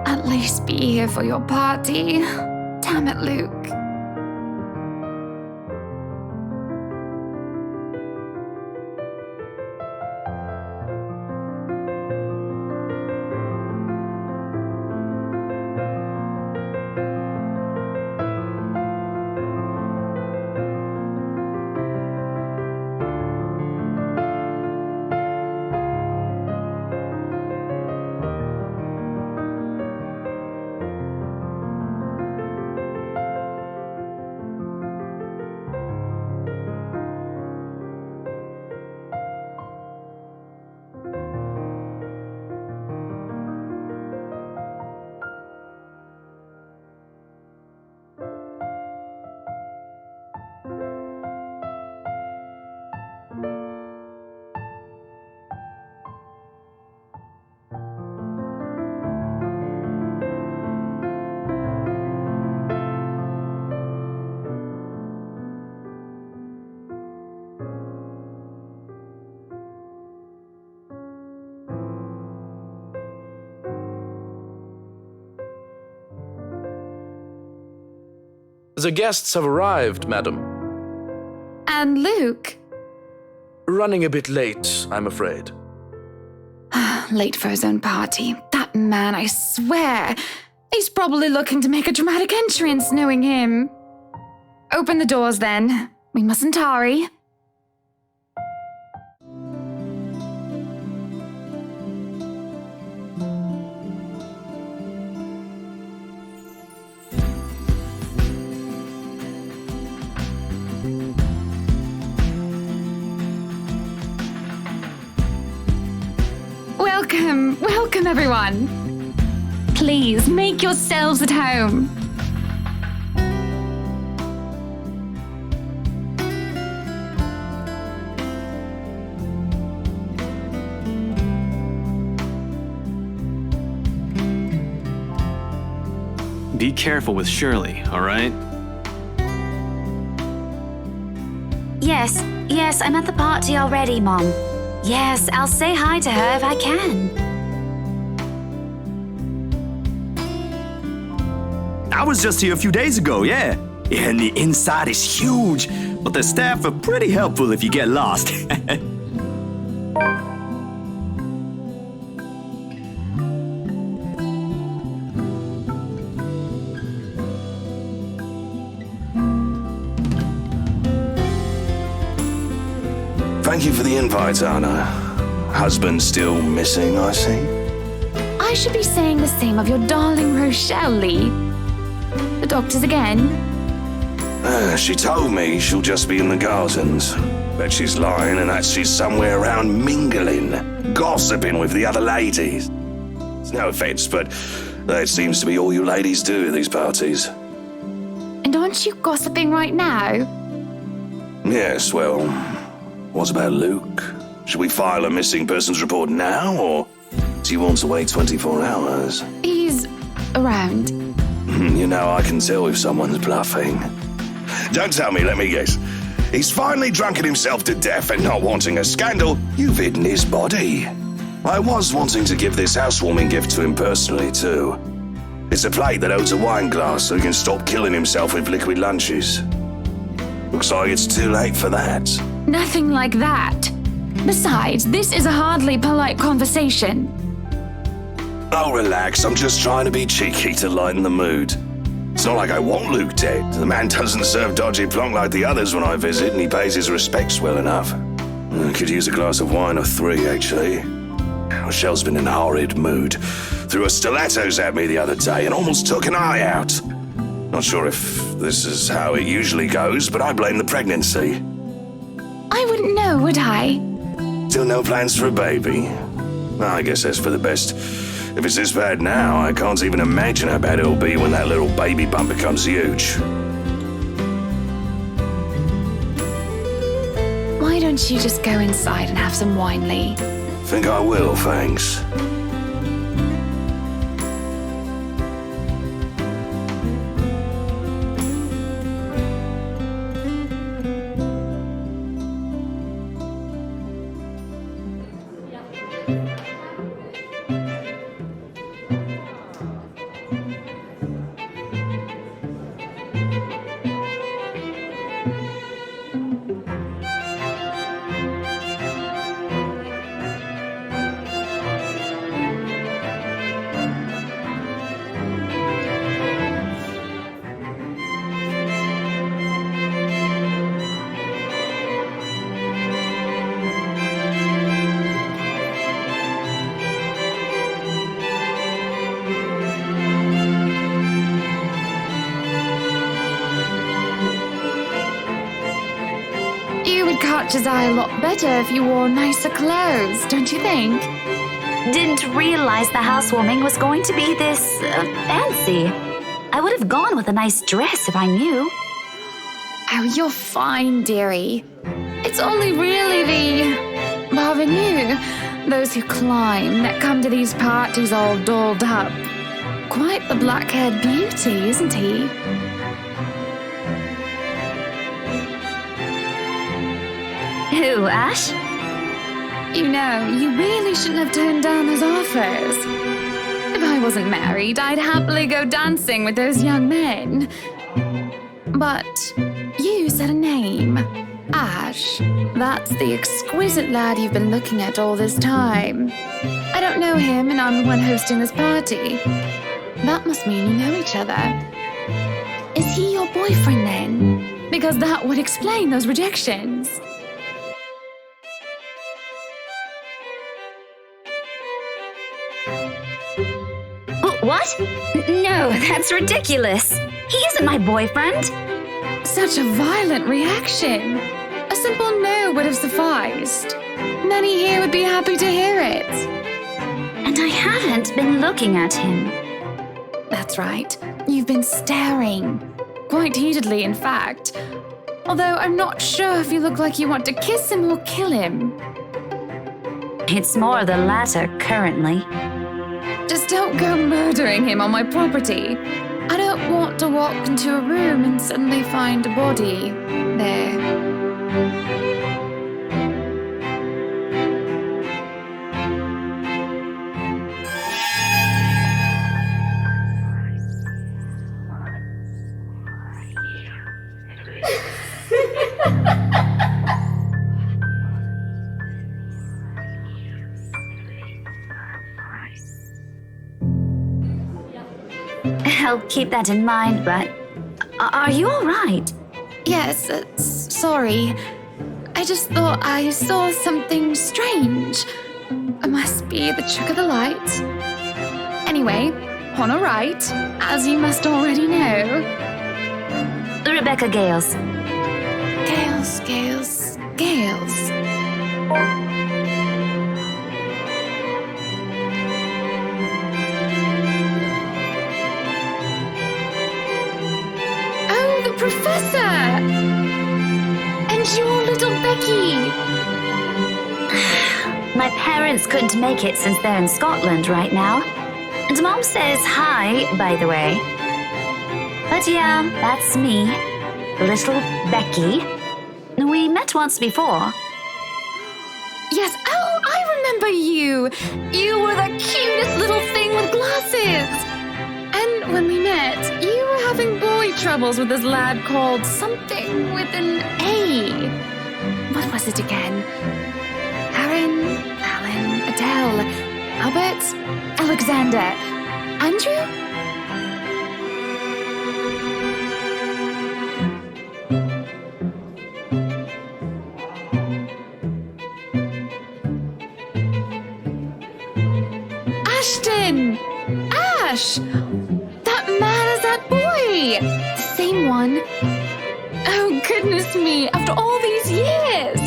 At least be here for your party. Damn it, Luke. The guests have arrived, madam. And Luke? Running a bit late, I'm afraid. Late for his own party. That man, I swear. He's probably looking to make a dramatic entrance, knowing him. Open the doors, then. We mustn't tarry. Welcome everyone. Please make yourselves at home. be careful with Shirley, alright? Yes, I'm at the party already, Mom. Yes, I'll say hi to her if I can. I was just here a few days ago, yeah. And the inside is huge, but the staff are pretty helpful if you get lost. Thank you for the invite, Anna. Husband still missing, I see. I should be saying the same of your darling Rochelle, Lee. The doctors again? She told me she'll just be in the gardens. Bet she's lying and that she's somewhere around mingling, gossiping with the other ladies. It's no offense, but that seems to be all you ladies do at these parties. And aren't you gossiping right now? Yes, well, what about Luke? Should we file a missing persons report now, or do you want to wait 24 hours? He's around. You know, I can tell if someone's bluffing. Don't tell me, let me guess. He's finally drunken himself to death and not wanting a scandal, you've hidden his body. I was wanting to give this housewarming gift to him personally, too. It's a plate that holds a wine glass so he can stop killing himself with liquid lunches. Looks like it's too late for that. Nothing like that. Besides, this is a hardly polite conversation. Oh, relax. I'm just trying to be cheeky to lighten the mood. It's not like I want Luke dead. The man doesn't serve dodgy plonk like the others when I visit, and he pays his respects well enough. I could use a glass of wine or three, actually. Rochelle's been in a horrid mood. Threw her stilettos at me the other day and almost took an eye out. Not sure if this is how it usually goes, but I blame the pregnancy. I wouldn't know, would I? Still no plans for a baby? I guess that's for the best. If it's this bad now, I can't even imagine how bad it'll be when that little baby bump becomes huge. Why don't you just go inside and have some wine, Lee? Think I will, thanks. Catch his eye a lot better if you wore nicer clothes, don't you think? Didn't realize the housewarming was going to be this fancy. I would have gone with a nice dress if I knew. Oh, you're fine, dearie. It's only really the parvenus, those who climb, that come to these parties all dolled up. Quite the black-haired beauty, isn't he? Who, Ash? You know, you really shouldn't have turned down those offers. If I wasn't married, I'd happily go dancing with those young men. But you said a name. Ash. That's the exquisite lad you've been looking at all this time. I don't know him, and I'm the one hosting this party. That must mean you know each other. Is he your boyfriend, then? Because that would explain those rejections. What? No, that's ridiculous. He isn't my boyfriend. Such a violent reaction. A simple no would have sufficed. Many here would be happy to hear it. And I haven't been looking at him. That's right. You've been staring. Quite heatedly, in fact. Although I'm not sure if you look like you want to kiss him or kill him. It's more the latter currently. Just don't go murdering him on my property. I don't not to walk into a room and suddenly find a body there. I'll keep that in mind, but are you all right? Yes, sorry. I just thought I saw something strange. It must be the trick of the light. Anyway, on a right, as you must already know. Rebecca Gales. Gales. Oh, the professor! And your little Becky! My parents couldn't make it since they're in Scotland right now. And Mom says hi, by the way. But yeah, that's me. Little Becky. We met once before. Yes, oh, I remember you! You were the cutest little thing with glasses! And when we met, you were having boy troubles with this lad called something with an A. What was it again? Aaron, Alan, Adele, Albert, Alexander, Andrew? Ashton! Ash! That man is that boy! The same one. Oh, goodness me, after all these years!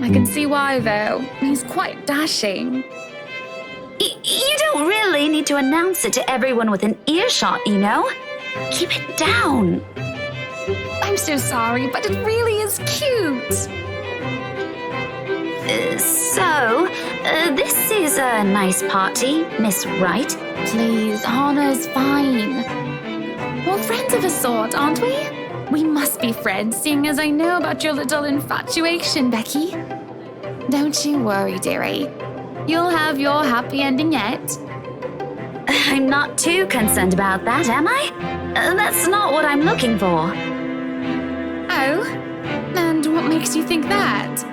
I can see why, though. He's quite dashing. You don't really need to announce it to everyone with an earshot, you know? Keep it down. I'm so sorry, but it really is cute. This is a nice party, Miss Wright. Please, Anna's fine. We're friends of a sort, aren't we? We must be friends, seeing as I know about your little infatuation, Becky. Don't you worry, dearie. You'll have your happy ending yet. I'm not too concerned about that, am I? That's not what I'm looking for. Oh? And what makes you think that?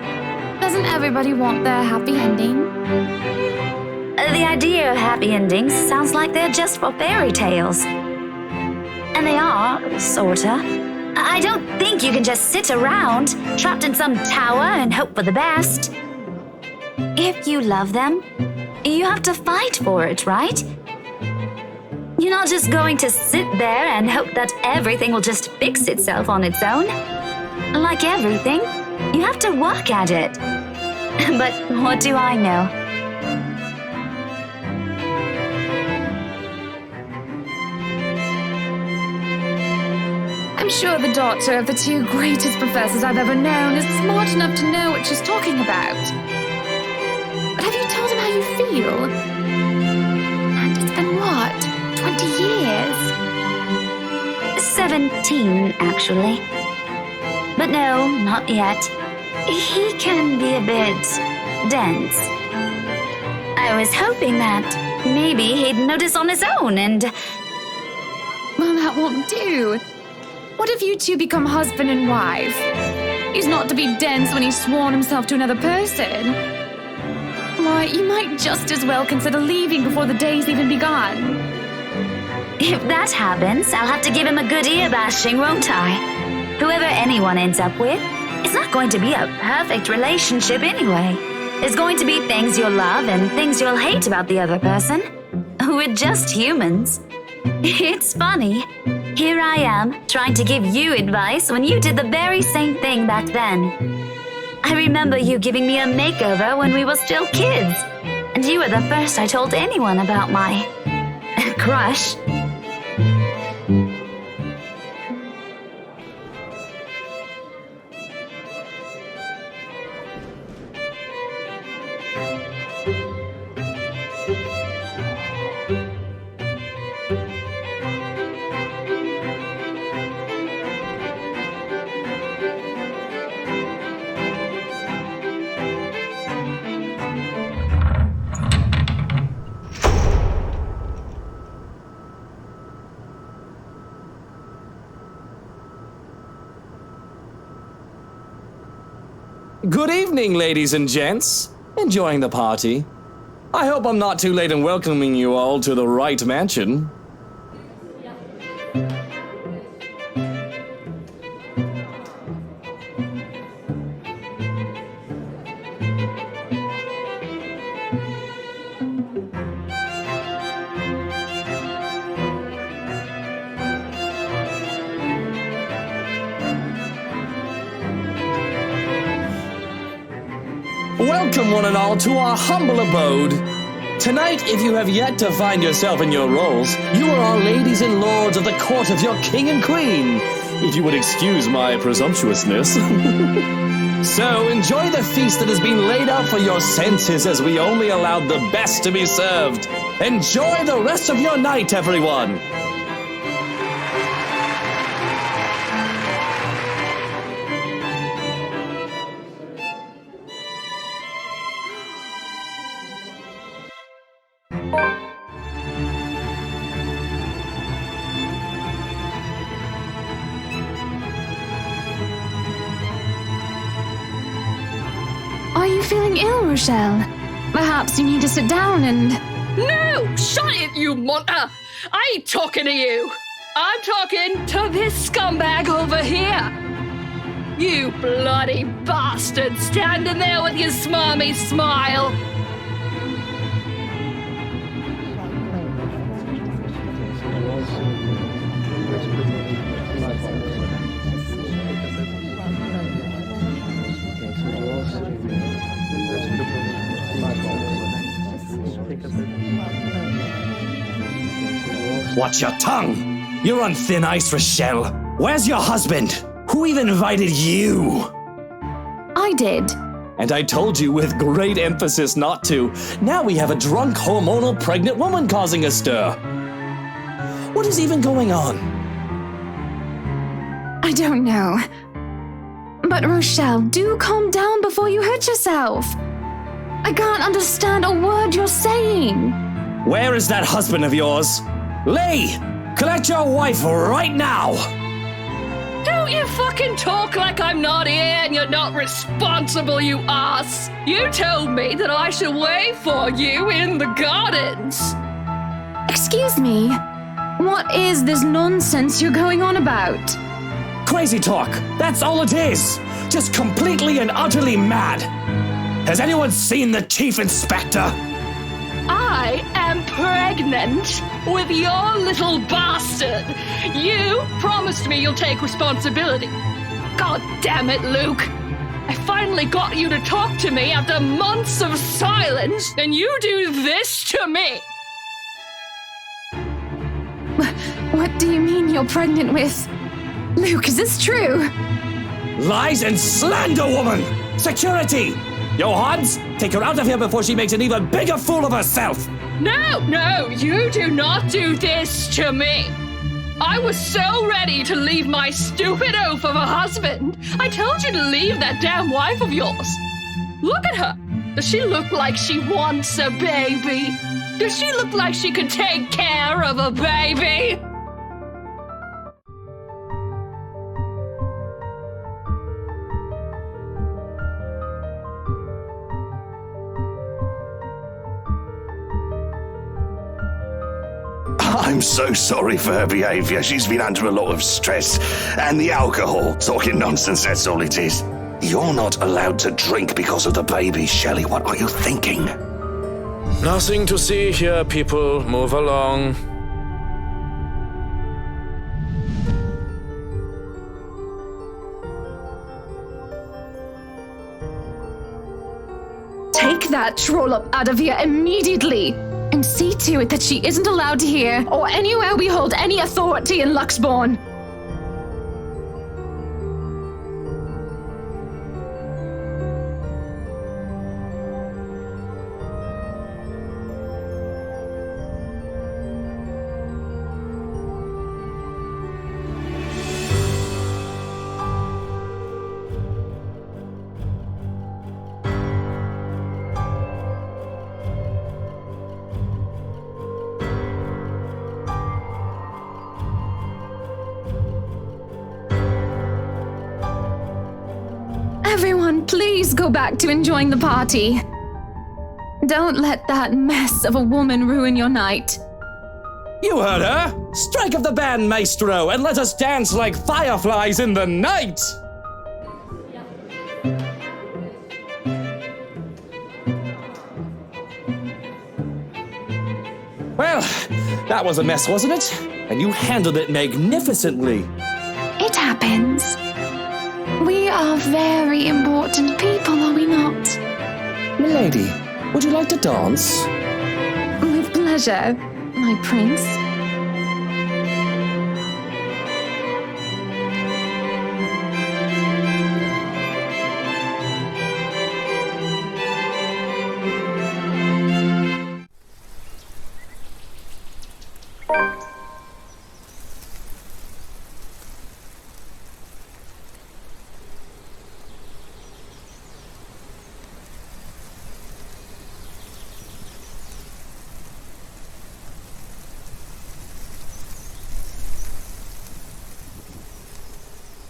Doesn't everybody want their happy ending? The idea of happy endings sounds like they're just for fairy tales. And they are, sorta. I don't think you can just sit around, trapped in some tower and hope for the best. If you love them, you have to fight for it, right? You're not just going to sit there and hope that everything will just fix itself on its own. Like everything, you have to work at it. But what do I know? I'm sure the daughter of the two greatest professors I've ever known is smart enough to know what she's talking about. But have you told him how you feel? And it's been what, 20 years? 17, actually. But no, not yet. He can be a bit dense. I was hoping that maybe he'd notice on his own and... Well, that won't do. What if you two become husband and wife? He's not to be dense when he's sworn himself to another person. Why, you might just as well consider leaving before the day's even begun. If that happens, I'll have to give him a good ear bashing, won't I? Whoever anyone ends up with, it's not going to be a perfect relationship anyway. There's going to be things you'll love and things you'll hate about the other person. We're just humans. It's funny. Here I am, trying to give you advice when you did the very same thing back then. I remember you giving me a makeover when we were still kids. And you were the first I told anyone about my... crush. Good evening, ladies and gents. Enjoying the party? I hope I'm not too late in welcoming you all to the right mansion. Welcome one and all to our humble abode. Tonight, if you have yet to find yourself in your roles, you are all ladies and lords of the court of your king and queen, if you would excuse my presumptuousness. So, enjoy the feast that has been laid out for your senses as we only allowed the best to be served. Enjoy the rest of your night, everyone. Are you feeling ill, Rochelle? Perhaps you need to sit down and... No! Shut it, you munter! I ain't talking to you! I'm talking to this scumbag over here! You bloody bastard standing there with your smarmy smile! Watch your tongue! You're on thin ice, Rochelle. Where's your husband? Who even invited you? I did. And I told you with great emphasis not to. Now we have a drunk, hormonal, pregnant woman causing a stir. What is even going on? I don't know. But Rochelle, do calm down before you hurt yourself. I can't understand a word you're saying. Where is that husband of yours? Lee, collect your wife right now! Don't you fucking talk like I'm not here and you're not responsible, you ass! You told me that I should wait for you in the gardens! Excuse me? What is this nonsense you're going on about? Crazy talk, that's all it is! Just completely and utterly mad! Has anyone seen the Chief Inspector? I am pregnant with your little bastard. You promised me you'll take responsibility. God damn it, Luke. I finally got you to talk to me after months of silence, and you do this to me. What do you mean you're pregnant with? Luke, is this true? Lies and slander, woman! Security! Johans, take her out of here before she makes an even bigger fool of herself! No, you do not do this to me. I was so ready to leave my stupid oaf of a husband. I told you to leave that damn wife of yours. Look at her. Does she look like she wants a baby? Does she look like she could take care of a baby? I'm so sorry for her behaviour. She's been under a lot of stress. And the alcohol. Talking nonsense, that's all it is. You're not allowed to drink because of the baby, Shelley. What are you thinking? Nothing to see here, people. Move along. Take that trollop out of here immediately! And see to it that she isn't allowed here or anywhere we hold any authority in Luxbourne. Everyone, please go back to enjoying the party. Don't let that mess of a woman ruin your night. You heard her! Strike up the band, maestro, and let us dance like fireflies in the night! Well, that was a mess, wasn't it? And you handled it magnificently. It happens. We are very important people, are we not? Milady, would you like to dance? With pleasure, my prince.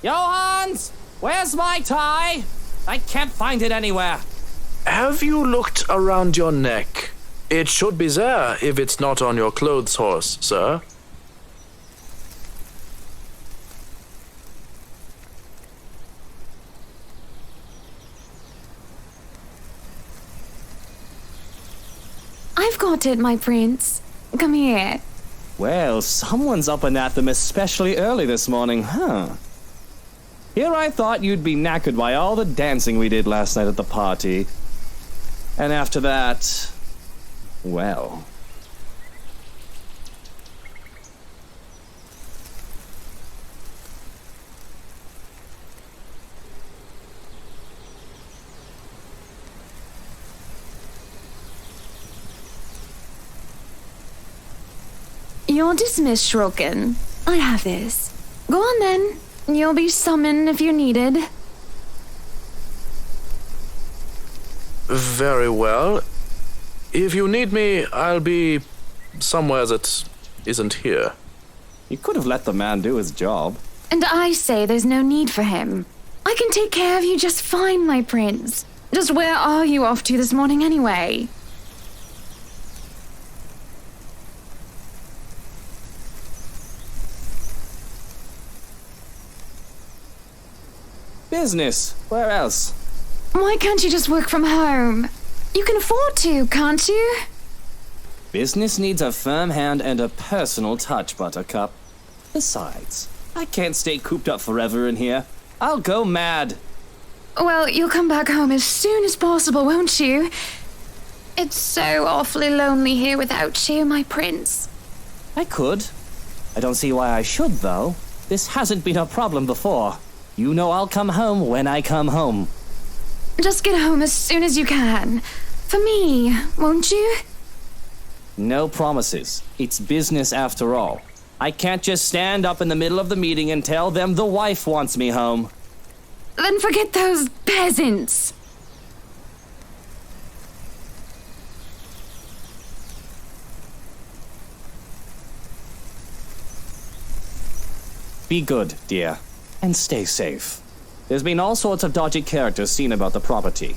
Johans! Where's my tie? I can't find it anywhere. Have you looked around your neck? It should be there if it's not on your clothes horse, sir. I've got it, my prince. Come here. Well, someone's up and at them especially early this morning, huh? Here I thought you'd be knackered by all the dancing we did last night at the party. And after that, well... You're dismissed, Shroken. I have this. Go on then. You'll be summoned if you're needed. Very well. If you need me, I'll be somewhere that isn't here. You could have let the man do his job. And I say there's no need for him. I can take care of you just fine, my prince. Just where are you off to this morning anyway? Business. Where else? Why can't you just work from home? You can afford to, can't you? Business needs a firm hand and a personal touch, Buttercup. Besides, I can't stay cooped up forever in here. I'll go mad. Well, you'll come back home as soon as possible, won't you? It's so awfully lonely here without you, my prince. I could. I don't see why I should, though. This hasn't been a problem before. You know I'll come home when I come home. Just get home as soon as you can. For me, won't you? No promises. It's business after all. I can't just stand up in the middle of the meeting and tell them the wife wants me home. Then forget those peasants. Be good, dear. And stay safe. There's been all sorts of dodgy characters seen about the property.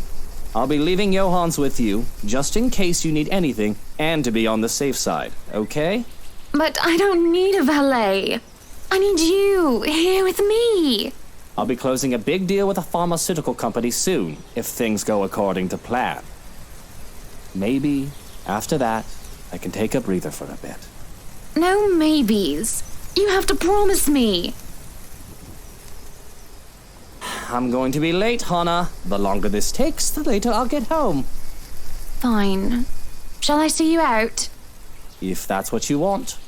I'll be leaving Johans with you, just in case you need anything, and to be on the safe side, okay? But I don't need a valet. I need you here with me. I'll be closing a big deal with a pharmaceutical company soon, if things go according to plan. Maybe, after that, I can take a breather for a bit. No maybes. You have to promise me. I'm going to be late, Hannah. The longer this takes, the later I'll get home. Fine. Shall I see you out? If that's what you want.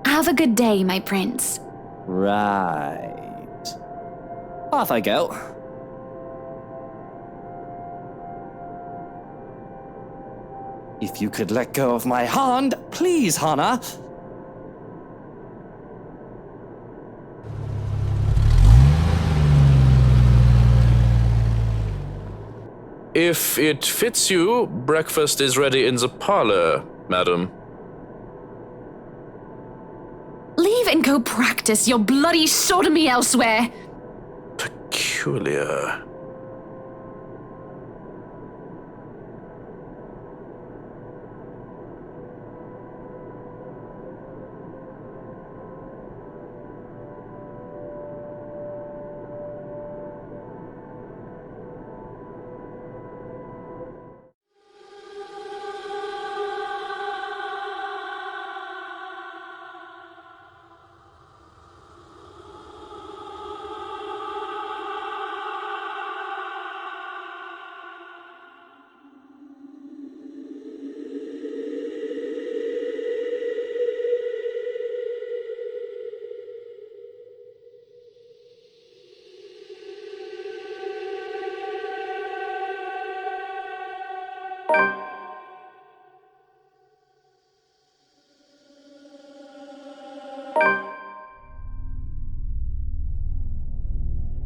Have a good day, my prince. Right. Off I go. If you could let go of my hand, please, Hannah. If it fits you, breakfast is ready in the parlor, madam. Leave and go practice your bloody sodomy elsewhere. Peculiar.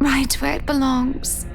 Right where it belongs.